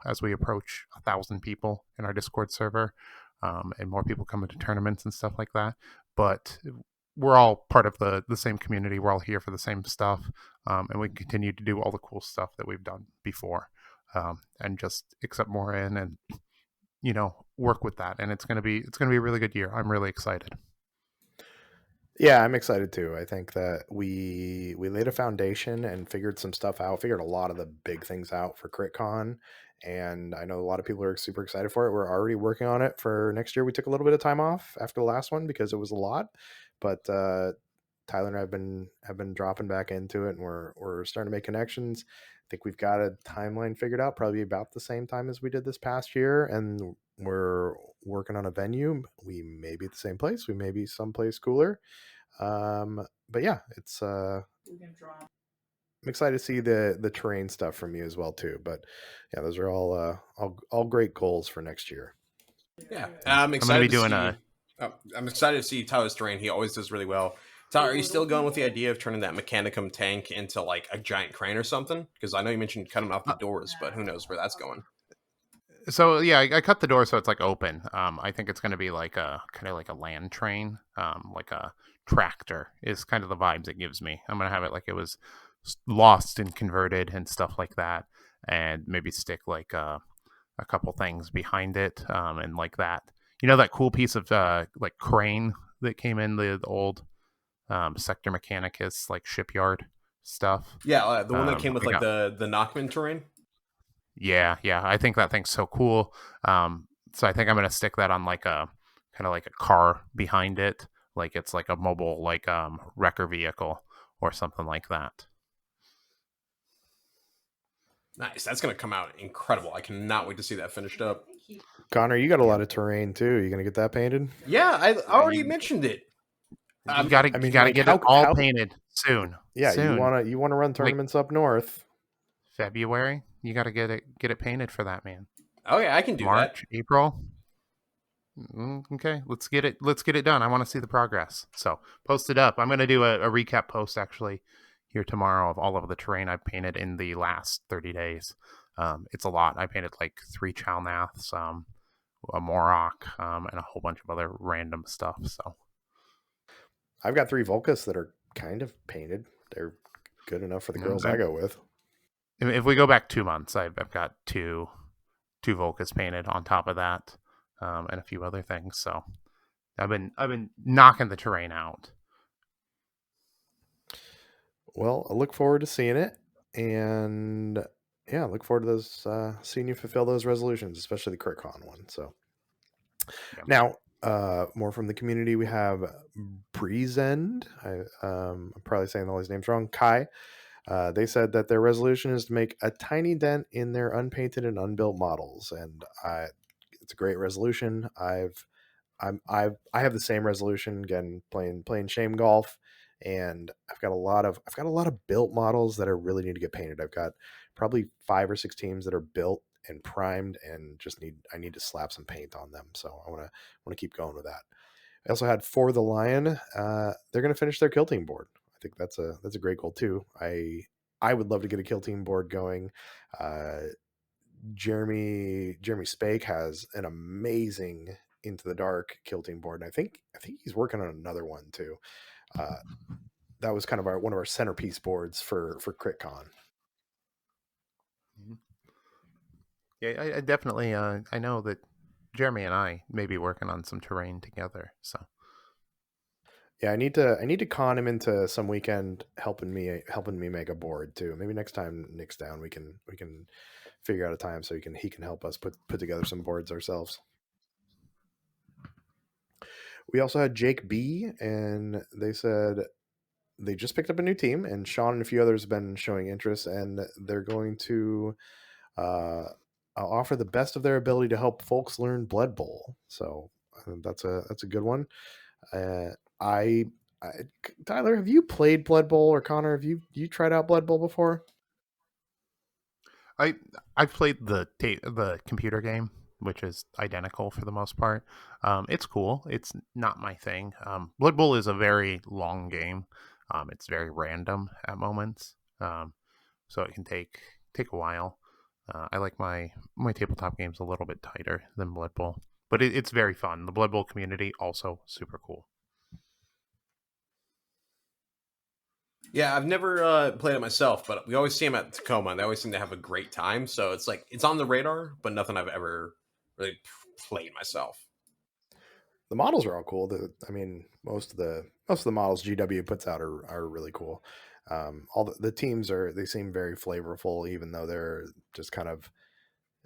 As we approach 1,000 people in our Discord server, and more people come into tournaments and stuff like that. But we're all part of the same community. We're all here for the same stuff, and we continue to do all the cool stuff that we've done before, and just accept more in and work with that. And it's gonna be a really good year. I'm really excited. Yeah, I'm excited too. I think that we laid a foundation and figured some stuff out. Figured a lot of the big things out for CritCon, and I know a lot of people are super excited for it. We're already working on it for next year. We took a little bit of time off after the last one because it was a lot, but Tyler and I have been dropping back into it, and we're starting to make connections. I think we've got a timeline figured out, probably about the same time as we did this past year, and we're working on a venue. We may be at the same place. We may be someplace cooler, but yeah, it's I'm excited to see the terrain stuff from you as well too. But yeah, those are all great goals for next year. Yeah, Yeah, I'm I'm gonna excited be to doing see. a I'm excited to see Tyler's terrain. He always does really well. Tyler, are you still going with the idea of turning that Mechanicum tank into like a giant crane or something? Because I know you mentioned cutting off the doors, but who knows where that's going? so yeah, I cut the door so it's like open. I think it's gonna be like a kind of like a land train, like a tractor is kind of the vibes it gives me. I'm gonna have it like it was lost and converted and stuff like that, and maybe stick like a couple things behind it, and like that. That cool piece of like crane that came in the old Sector Mechanicus like shipyard. stuff. Yeah, the one that came with I like got the Knockman terrain. Yeah, yeah. I think that thing's so cool. So I think I'm gonna stick that on like a kind of like a car behind it, like it's like a mobile like wrecker vehicle or something like that. Nice. That's gonna come out incredible. I cannot wait to see that finished up. Connor, you got a Yeah, lot of terrain too. You gonna get that painted? Yeah, I yeah. already mentioned it. You Um, gotta I you mean, gotta like get it all how? painted soon, Yeah, soon. you wanna run Like tournaments up north. February, you gotta get it painted for that, man. okay, I can do that. March, April. Okay, let's get it done. I want to see the progress. So post it up. I'm gonna do a recap post actually here tomorrow of all of the terrain I've painted in the last 30 days. It's a lot. I painted like 3 Chalnaths, a Morok, and a whole bunch of other random stuff. So I've got 3 Volcas that are kind of painted. They're good enough for the girls I go with. if we go back 2 months, I've got two Volcas painted on top of that, and a few other things. So I've been knocking the terrain out. Well, I look forward to seeing it, and yeah, I look forward to those seeing you fulfill those resolutions, especially the CritCon one. So Yeah. now, more from the community, we have Breezend. I'm probably saying all these names wrong. Kai. They said that their resolution is to make a tiny dent in their unpainted and unbuilt models, and it's a great resolution. I have the same resolution again, playing Shame Golf, and I've got a lot of built models that I really need to get painted. I've got probably 5 or 6 teams that are built and primed, and I need to slap some paint on them. So I want to keep going with that. I also had For the Lion. They're going to finish their kill team board. I think that's a great goal too. I would love to get a kill team board going. Uh, Jeremy Spake has an amazing Into the Dark kill team board, and I think he's working on another one too. Uh, that was kind of one of our centerpiece boards for CritCon. Mhm. Yeah, I definitely. I know that Jeremy and I may be working on some terrain together. So Yeah, I need to con him into some weekend helping me make a board too. Maybe next time Nick's down, we can figure out a time so he can help us put together some boards ourselves. We also had Jake B, and they said they just picked up a new team, and Sean and a few others have been showing interest, and they're going to uh, offer the best of their ability to help folks learn Blood Bowl. So that's a good one. Uh, I, I Tyler, have you played Blood Bowl, or Connor? Have you tried out Blood Bowl before? I I've played the computer game, which is identical for the most part. It's cool. It's not my thing. Blood Bowl is a very long game. It's very random at moments. So it can take a while. I like my tabletop games a little bit tighter than Blood Bowl, but it's very fun. The Blood Bowl community also super cool. Yeah, I've never played it myself, but we always see them at Tacoma, and they always seem to have a great time. So it's like it's on the radar, but nothing I've ever really played myself. The models are all cool. I mean, most of the models GW puts out are really cool. All the teams they seem very flavorful, even though they're just kind of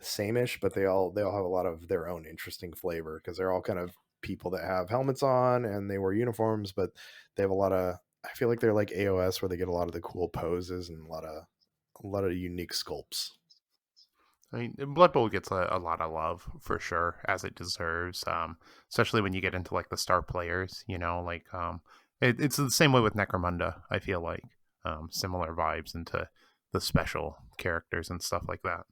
sameish, but they all have a lot of their own interesting flavor because they're all kind of people that have helmets on and they wear uniforms, but they have a lot of. I feel like they're like AOS where they get a lot of the cool poses and a lot of unique sculpts. I mean, Blood Bowl gets a lot of love for sure, as it deserves. Especially when you get into like the star players, like it's the same way with Necromunda. I feel like similar vibes into the special characters and stuff like that.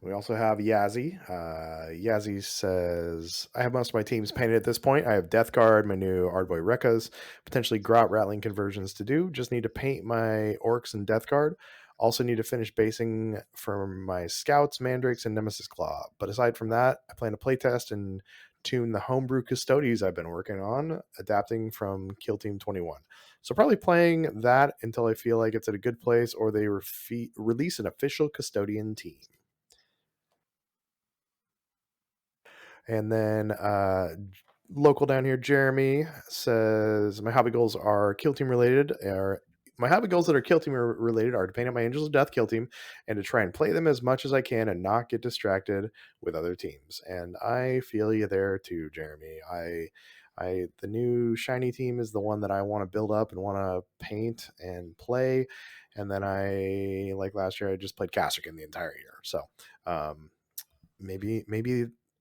We also have Yazzie. Yazzie says, I have most of my teams painted at this point. I have Death Guard, my new Ardboy Rekkas, potentially Grot Rattling conversions to do. Just need to paint my Orcs and Death Guard. Also need to finish basing for my Scouts, Mandrakes, and Nemesis Claw. But aside from that, I plan to playtest and tune the homebrew Custodes I've been working on, adapting from Kill Team 21. So probably playing that until I feel like it's at a good place or they release an official Custodian team. And then local down here, Jeremy says, my hobby goals are kill team related, are my hobby goals that are Kill Team related are to paint up my Angels of Death Kill Team and to try and play them as much as I can and not get distracted with other teams. And I feel you there too, Jeremy. The new shiny team is the one that I want to build up and want to paint and play. And then like last year, I just played Castrican the entire year. So maybe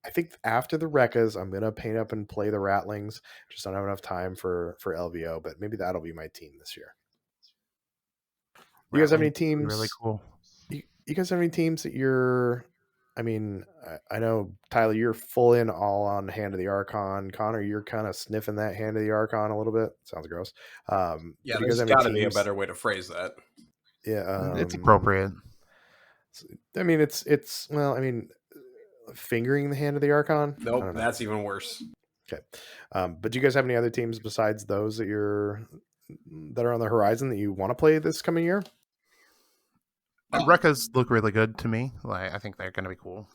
I think after the Rekkas, I'm gonna paint up and play the Ratlings. Just don't have enough time for LVO, but maybe that'll be my team this year. You guys have any Really teams? cool. You guys have any teams that you're? I mean, I know Tyler, you're full in all on Hand of the Archon. Connor, you're kind of sniffing that Hand of the Archon a little bit. Sounds gross. Yeah, But do you guys there's have any got to be a teams? better way to phrase that. Yeah, It's appropriate. I mean, it's well, I mean, fingering the Hand of the Archon. I Nope, don't know. that's even worse. Okay, but do you guys have any other teams besides those that are on the horizon that you want to play this coming year? Rekkas look really good to me. Like I think they're going to be cool.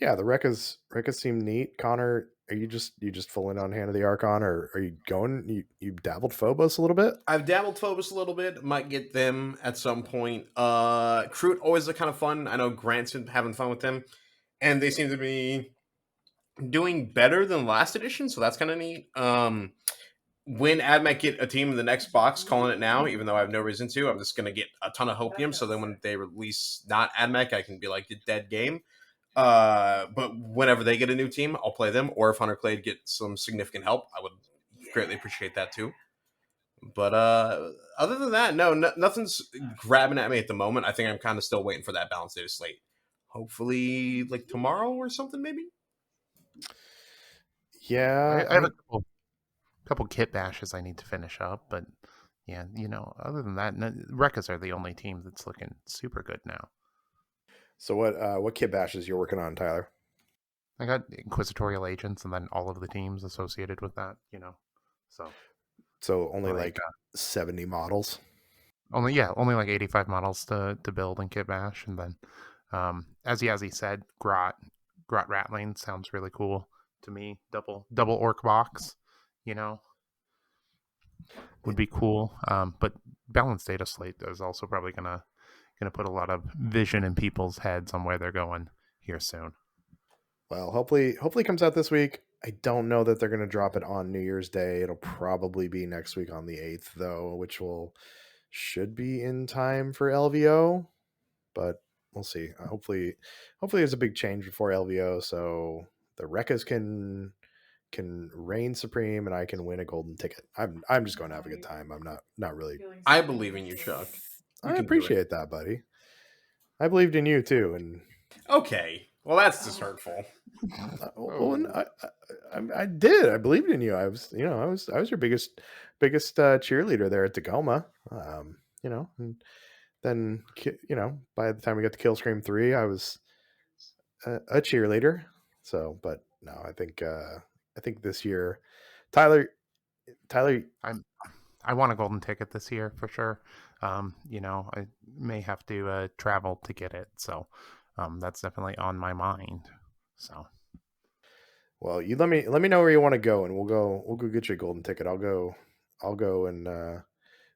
Yeah, the Rekkas seem neat. Connor, are you just full in on Hand of the Archon, or are you going? You dabbled Phobos a little bit? I've dabbled Phobos a little bit. Might get them at some point. Kroot always look kind of fun. I know Grant's been having fun with them, and they seem to be doing better than last edition, so that's kind of neat. When AdMech get a team in the next box, calling it now, even though I have no reason to, I'm just going to get a ton of hopium. So then when they release not AdMech, I can be like, dead game. But whenever they get a new team, I'll play them. Or if Hunter Clade gets some significant help, I would greatly appreciate that too. But other than that, nothing's grabbing at me at the moment. I think I'm kind of still waiting for that balanced data slate. Hopefully, like tomorrow or something, maybe. Yeah, I have a couple kit bashes I need to finish up, but yeah, other than that, Rekkas are the only team that's looking super good now. So what kit bashes you're working on, Tyler? I got Inquisitorial Agents and then all of the teams associated with that, So only like 70 models. only like 85 models to build in kit bash, and then as Yazzie said, Grot Ratling sounds really cool to me. Double orc box, would be cool. But balanced data slate is also probably gonna put a lot of vision in people's heads on where they're going here soon. Well, hopefully it comes out this week. I don't know that they're going to drop it on New Year's Day. It'll probably be next week on the 8th though, which should be in time for LVO, but we'll see. Hopefully there's a big change before LVO so the Rekkas can reign supreme and I can win a golden ticket. I'm just going to have a good time. I'm not really. I believe in you, Chuck. I appreciate that, buddy. I believed in you too, and okay. Well, that's just hurtful. I did. I believed in you. I was your biggest cheerleader there at Tacoma. And then by the time we got to Kill Scream 3, I was a cheerleader. So, but no, I think this year, Tyler, I want a golden ticket this year for sure. I may have to travel to get it, so that's definitely on my mind. So, well, you let me know where you want to go, and we'll go get you a golden ticket. I'll go and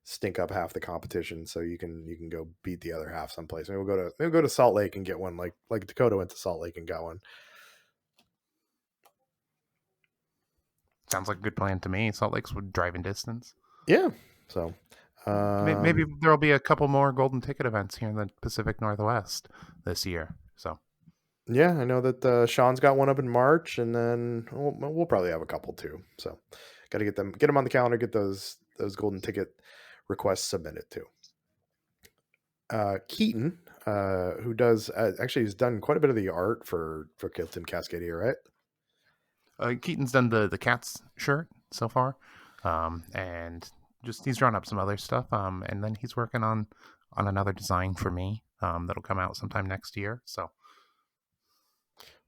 stink up half the competition, so you can go beat the other half someplace. Maybe we'll go to Salt Lake and get one, like Dakota went to Salt Lake and got one. sounds like a good plan to me. Salt Lake's driving distance. Yeah, so maybe there'll be a couple more golden ticket events here in the Pacific Northwest this year. So yeah, I know that Sean's got one up in March, and then we'll probably have a couple too. So got to get them on the calendar, get those golden ticket requests submitted too. Keaton, who does actually he's done quite a bit of the art for Kill Team Cascadia, right? Keaton's done the Cats shirt so far, and just he's drawn up some other stuff, and then he's working on another design for me that'll come out sometime next year. So,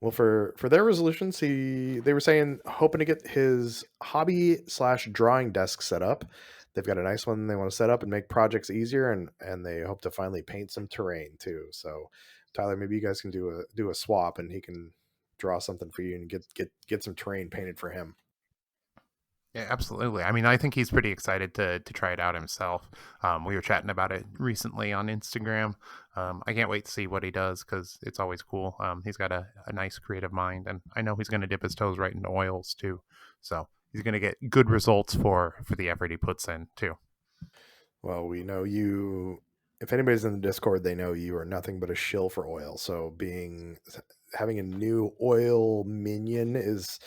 well, for their resolutions, they were saying hoping to get his hobby/drawing desk set up. They've got a nice one they want to set up and make projects easier, and they hope to finally paint some terrain too. So, Tyler, maybe you guys can do a swap, and he can draw something for you and get some terrain painted for him. Yeah, absolutely. I mean, I think he's pretty excited to try it out himself. We were chatting about it recently on Instagram. I can't wait to see what he does because it's always cool. He's got a nice creative mind, and I know he's going to dip his toes right into oils too. So he's going to get good results for the effort he puts in too. Well, we know you. If anybody's in the Discord, they know you are nothing but a shill for oil. So having a new oil minion is,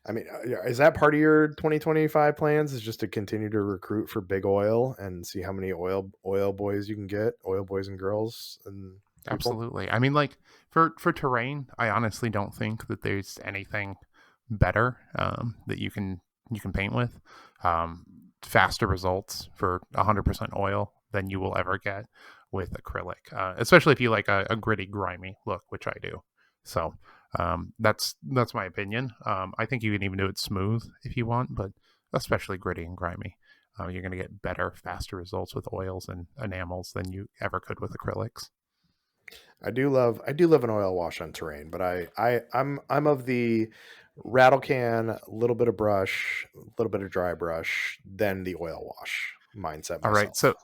I mean, is that part of your 2025 plans? Is just to continue to recruit for big oil and see how many oil boys you can get, oil boys and girls and people. Absolutely. I mean, like for terrain, I honestly don't think that there's anything better you can paint with. Um, Faster results for 100% oil than you will ever get with acrylic, especially if you like a gritty, grimy look, which I do. So that's my opinion. I think you can even do it smooth if you want, but especially gritty and grimy. You're going to get better, faster results with oils and enamels than you ever could with acrylics. I do love an oil wash on terrain, but I'm of the rattle can, a little bit of brush, a little bit of dry brush, then the oil wash mindset All right, myself.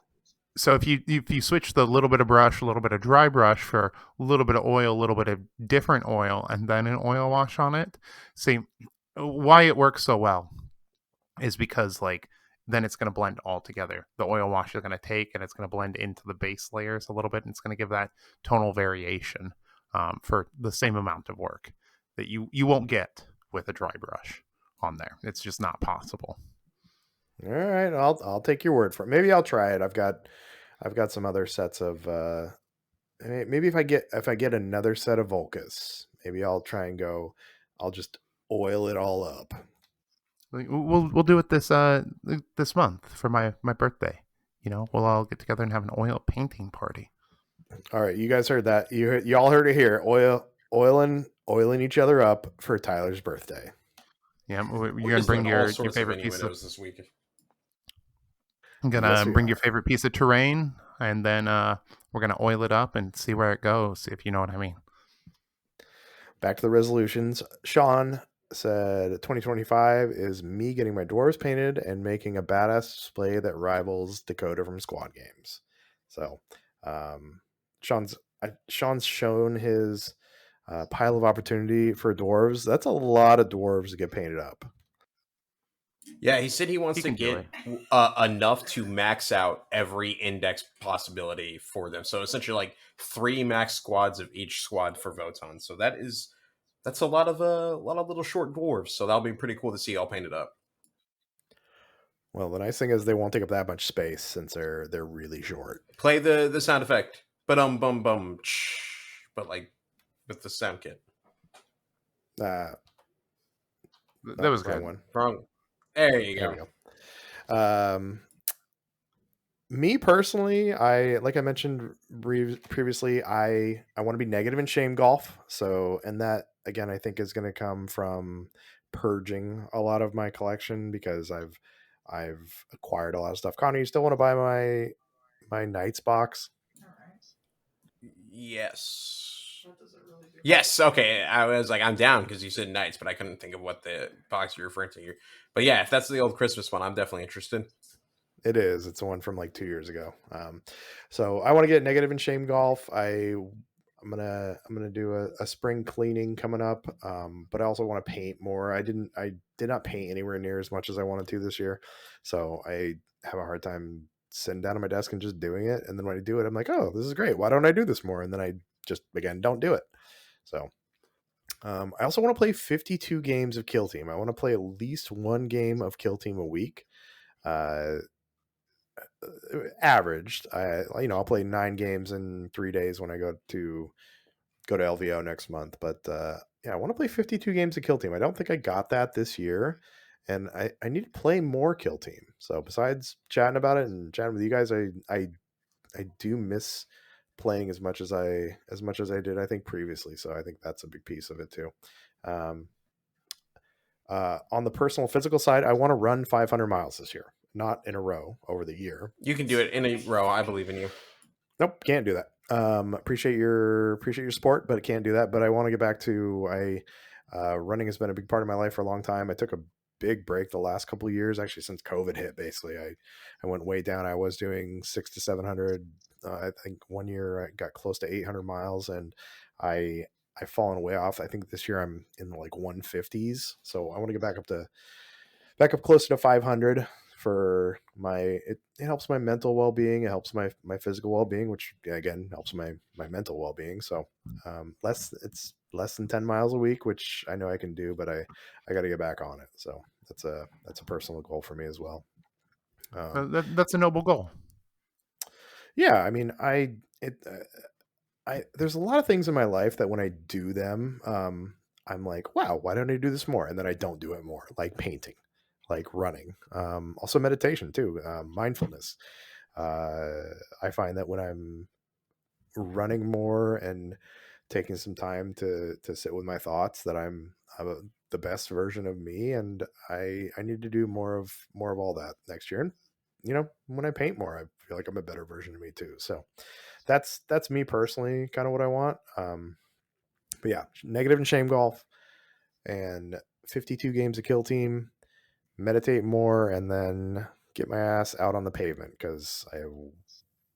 so if you switch the little bit of brush, a little bit of dry brush for a little bit of oil, a little bit of different oil, and then an oil wash on it, see why it works so well is because like then it's going to blend all together. The oil wash is going to take and it's going to blend into the base layers a little bit, and it's going to give that tonal variation for the same amount of work that you won't get with a dry brush on there. It's just not possible. All right, I'll take your word for it. Maybe I'll try it. I've got some other sets of maybe if I get another set of Volcas, maybe I'll try and go. I'll just oil it all up. We'll do it this month for my birthday. You know, we'll all get together and have an oil painting party. All right, you guys heard that. You all heard it here. Oiling each other up for Tyler's birthday. Yeah, We're you're gonna just doing bring all your sorts of favorite piece of innuendos this week. I'm Yes, gonna we bring your are. favorite piece of terrain, and then we're gonna oil it up and see where it goes. If you know what I mean. Back to the resolutions. Sean said 2025 is me getting my dwarves painted and making a badass display that rivals Dakota from Squad Games. So, um, Sean's shown his pile of opportunity for dwarves. That's a lot of dwarves to get painted up. Yeah, he said he wants He to can do get it. enough to max out every index possibility for them. So essentially, like 3 max squads of each squad for Voton. So that's a lot of little short dwarves. So that'll be pretty cool to see all painted up. Well, the nice thing is they won't take up that much space since they're really short. Play the sound effect, but bum bum, but like with the sound kit. Uh, That oh, was wrong good. one. Wrong. There you There we go. go. Me personally, I like I mentioned previously, I want to be negative in shame golf. So, and that again, I think is going to come from purging a lot of my collection because I've acquired a lot of stuff. Connor, you still want to buy my Knights box? Yes. Yes. Okay. I was like, I'm down because you said knights, but I couldn't think of what the box you're referring to here. But yeah, if that's the old Christmas one, I'm definitely interested. It is. It's the one from like 2 years ago. So I want to get negative in shame golf. I'm gonna do a spring cleaning coming up. But I also want to paint more. I did not paint anywhere near as much as I wanted to this year. So I have a hard time sitting down at my desk and just doing it. And then when I do it, I'm like, oh, this is great. Why don't I do this more? And then I just again don't do it. So I also want to play 52 games of Kill Team. I want to play at least one game of Kill Team a week. Uh, Averaged. I'll play 9 games in 3 days when I go to LVO next month. But yeah, I want to play 52 games of Kill Team. I don't think I got that this year, and I need to play more Kill Team. So besides chatting about it and chatting with you guys, I do miss playing as much as I did I think previously. So I think that's a big piece of it too. Um, on the personal physical side, I want to run 500 miles this year, not in a row over the year. You can do it in a row. I believe in you. Nope, can't do that. Appreciate your support, but I can't do that. But I want to get back to I running has been a big part of my life for a long time. I took big break the last couple of years, actually since COVID hit. Basically, I went way down. I was doing 600 to 700. I think one year I got close to 800 miles, and I've fallen way off. I think this year I'm in the like 150s, so I want to get back up closer to 500 for it helps my mental well-being. It helps my physical well-being, which again helps my mental well-being. So it's less than 10 miles a week, which I know I can do, but I got to get back on it. So that's a personal goal for me as well. That's a noble goal. Yeah, I mean, there's a lot of things in my life that when I do them, I'm like, wow, why don't I do this more? And then I don't do it more, like painting, like running, also meditation too, mindfulness. I find that when I'm running more and taking some time to sit with my thoughts, that I'm the best version of me, and I need to do more of all that next year. And when I paint more, I feel like I'm a better version of me too. So that's me personally, kind of what I want. But yeah, negative and shame golf and 52 games of kill team, meditate more, and then get my ass out on the pavement, because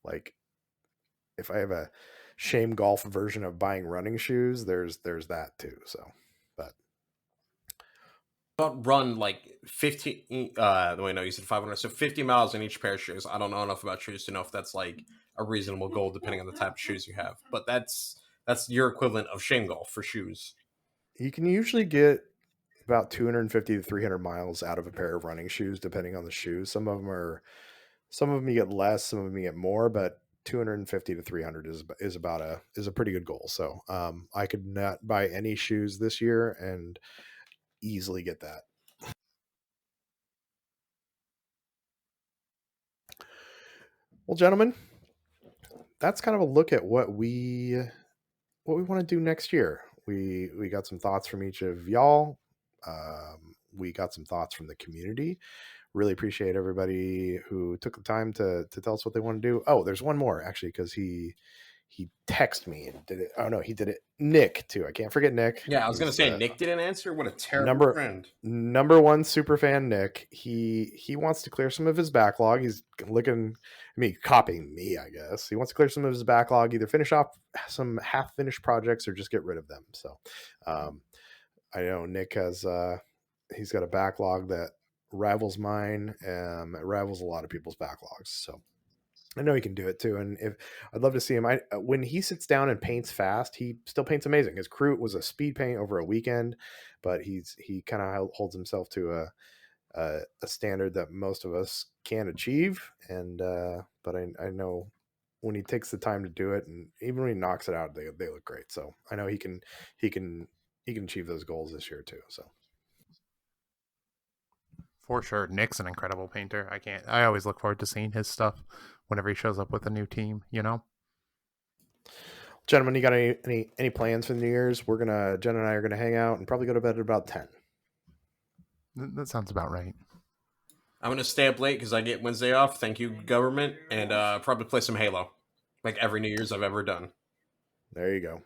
like if I have a shame golf version of buying running shoes, there's that too. So, but About run like 50. Wait, no, you said 500, so 50 miles in each pair of shoes. I don't know enough about shoes to know if that's like a reasonable goal depending on the type of shoes you have, but that's your equivalent of shame golf for shoes. you can usually get about 250 to 300 miles out of a pair of running shoes, depending on the shoes. Some of them you get less, some of them you get more, but 250 to 300 is a pretty good goal. So I could not buy any shoes this year and easily get that. Well, gentlemen, that's kind of a look at what we want to do next year. We got some thoughts from each of y'all. We got some thoughts from the community. Really appreciate everybody who took the time to tell us what they want to do. Oh, there's one more actually, because he texted me and did it. Oh no, he did it. Nick too. I can't forget Nick. Yeah, I was gonna He's say the Nick didn't answer. What a terrible number friend. number one super fan. Nick. He wants to clear some of his backlog. He's looking, copying me, I guess. He wants to clear some of his backlog, either finish off some half finished projects or just get rid of them. So I know Nick has he's got a backlog that rivals mine. It rivals a lot of people's backlogs. So I know he can do it too. And if I'd love to see him, when he sits down and paints fast, he still paints amazing. His crew was a speed paint over a weekend, but he kind of holds himself to a standard that most of us can't achieve. And but I know when he takes the time to do it, and even when he knocks it out, they look great. So I know he can achieve those goals this year too. So. For sure. Nick's an incredible painter. I always look forward to seeing his stuff whenever he shows up with a new team, Gentlemen, you got any plans for the New Year's? Jen and I are gonna hang out and probably go to bed at about 10. That sounds about right. I'm gonna stay up late because I get Wednesday off. Thank you, government, and probably play some Halo, like every New Year's I've ever done. There you go.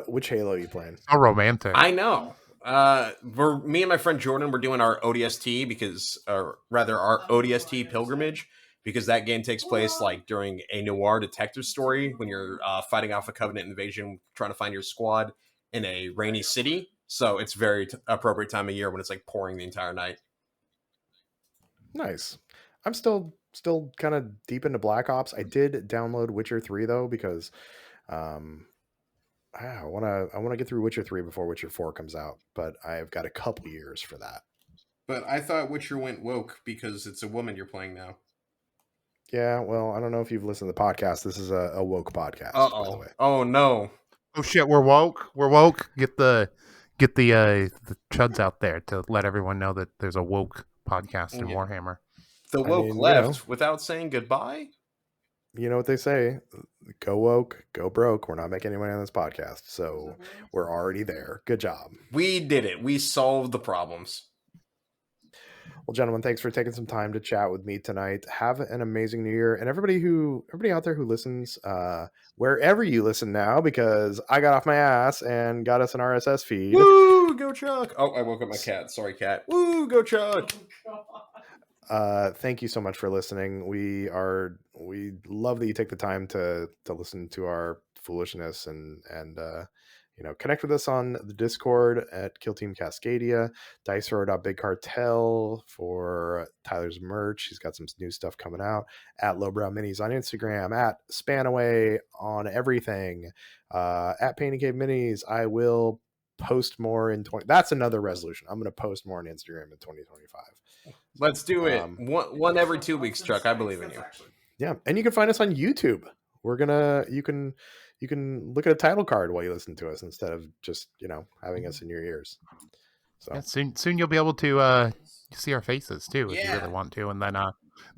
Which Halo are you playing? So romantic. I know. Me and my friend Jordan, we're doing our ODST or rather our ODST pilgrimage, because that game takes place like during a noir detective story when you're fighting off a Covenant invasion, trying to find your squad in a rainy city. So it's very appropriate time of year when it's like pouring the entire night. Nice. I'm still kind of deep into Black Ops. I did download Witcher 3 though, because I want to get through Witcher 3 before Witcher 4 comes out, but I've got a couple years for that. But I thought Witcher went woke because it's a woman you're playing now. Yeah, well, I don't know if you've listened to the podcast. This is a woke podcast, by the way. Oh no. Oh shit, we're woke. We're woke. Get the chuds out there to let everyone know that there's a woke podcast in Warhammer. The woke left without saying goodbye. You know what they say, go woke, go broke. We're not making any money on this podcast, so we're already there. Good job. We did it. We solved the problems. Well, gentlemen, thanks for taking some time to chat with me tonight. Have an amazing new year. And everybody out there who listens, wherever you listen now, because I got off my ass and got us an RSS feed. Woo, go Chuck! Oh, I woke up my cat. Sorry, cat. Woo, go Chuck! Thank you so much for listening. We love that you take the time to listen to our foolishness and connect with us on the Discord at Kill Team Cascadia, Big Cartel for Tyler's merch. He's got some new stuff coming out at Lowbrow Minis on Instagram, at Spanaway on everything, at Painting Cave Minis. I will post more in 20. That's another resolution. I'm going to post more on Instagram in 2025. Let's do it. One every 2 weeks, Chuck. I believe in you. Yeah, and you can find us on YouTube. You can look at a title card while you listen to us instead of just having us in your ears. So yeah, soon you'll be able to see our faces too if you really want to, and then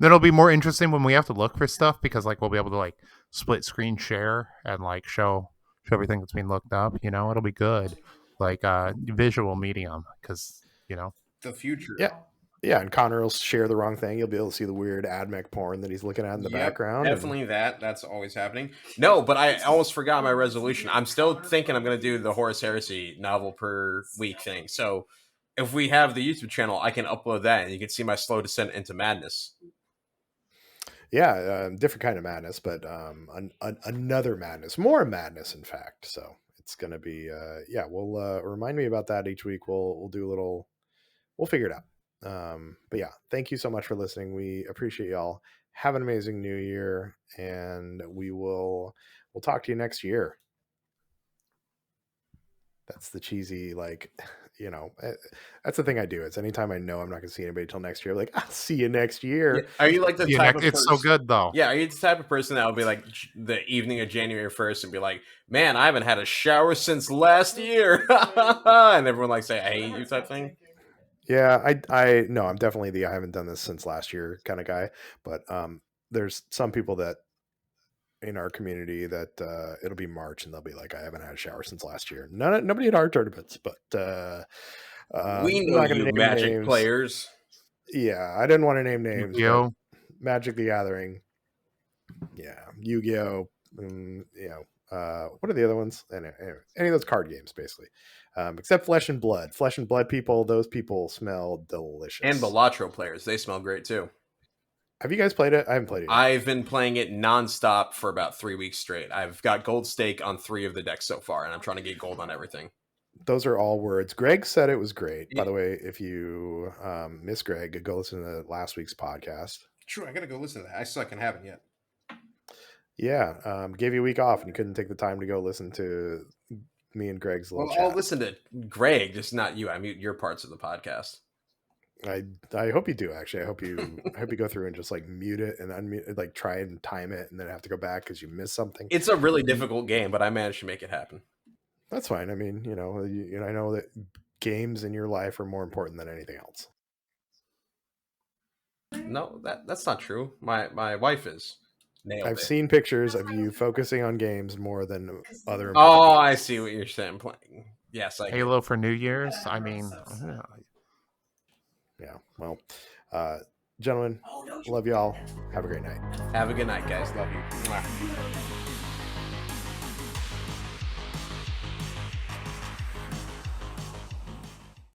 it'll be more interesting when we have to look for stuff, because like we'll be able to like split screen share and like show everything that's being looked up. It'll be good, like visual medium, because the future. Yeah, and Connor will share the wrong thing. You'll be able to see the weird AdMech porn that he's looking at in the background. Definitely that's always happening. No, but I almost forgot my resolution. I'm still thinking I'm going to do the Horus Heresy novel per week thing. So if we have the YouTube channel, I can upload that, and you can see my slow descent into madness. Yeah, different kind of madness, but another madness, more madness, in fact. So it's going to be, we'll remind me about that each week. We'll do a little, we'll figure it out. But yeah, thank you so much for listening. We appreciate y'all. Have an amazing new year, and we'll talk to you next year. That's the cheesy, that's the thing I do. It's anytime I know I'm not gonna see anybody till next year, like, I'll see you next year. Yeah. Are you like the type of person? It's so good though. Yeah, are you the type of person that will be like the evening of January 1st and be like, man, I haven't had a shower since last year, and everyone like say I hate you type thing? Yeah, I no, I'm definitely the I haven't done this since last year kind of guy. But there's some people that in our community that it'll be March and they'll be like, I haven't had a shower since last year. Nobody at our tournaments, but we know you Magic names. Players. Yeah, I didn't want to name names. Yu-Gi-Oh, Magic the Gathering. Yeah, Yu-Gi-Oh. What are the other ones? Anyway, any of those card games, basically. Except Flesh and Blood. Flesh and Blood people, those people smell delicious. And Balatro players, they smell great too. Have you guys played it? I haven't played it yet. I've been playing it nonstop for about 3 weeks straight. I've got gold stake on 3 of the decks so far, and I'm trying to get gold on everything. Those are all words. Greg said it was great. Yeah. By the way, if you miss Greg, go listen to last week's podcast. True, I gotta go listen to that. I still haven't yet. Yeah, gave you a week off and you couldn't take the time to go listen to me and Greg's little chat. I'll listen to Greg, just not you. I mute your parts of the podcast. I hope you do, actually. I hope you go through and just like mute it and unmute, like try and time it and then have to go back because you missed something. It's a really difficult game, but I managed to make it happen. That's fine. I mean, I know that games in your life are more important than anything else. No, that's not true. My wife is. I've seen pictures of you focusing on games more than other. Oh, I see what you're saying. Playing. Yes, Halo for New Year's. I mean, yeah. Well, gentlemen, love y'all. Have a great night. Have a good night, guys. Love you.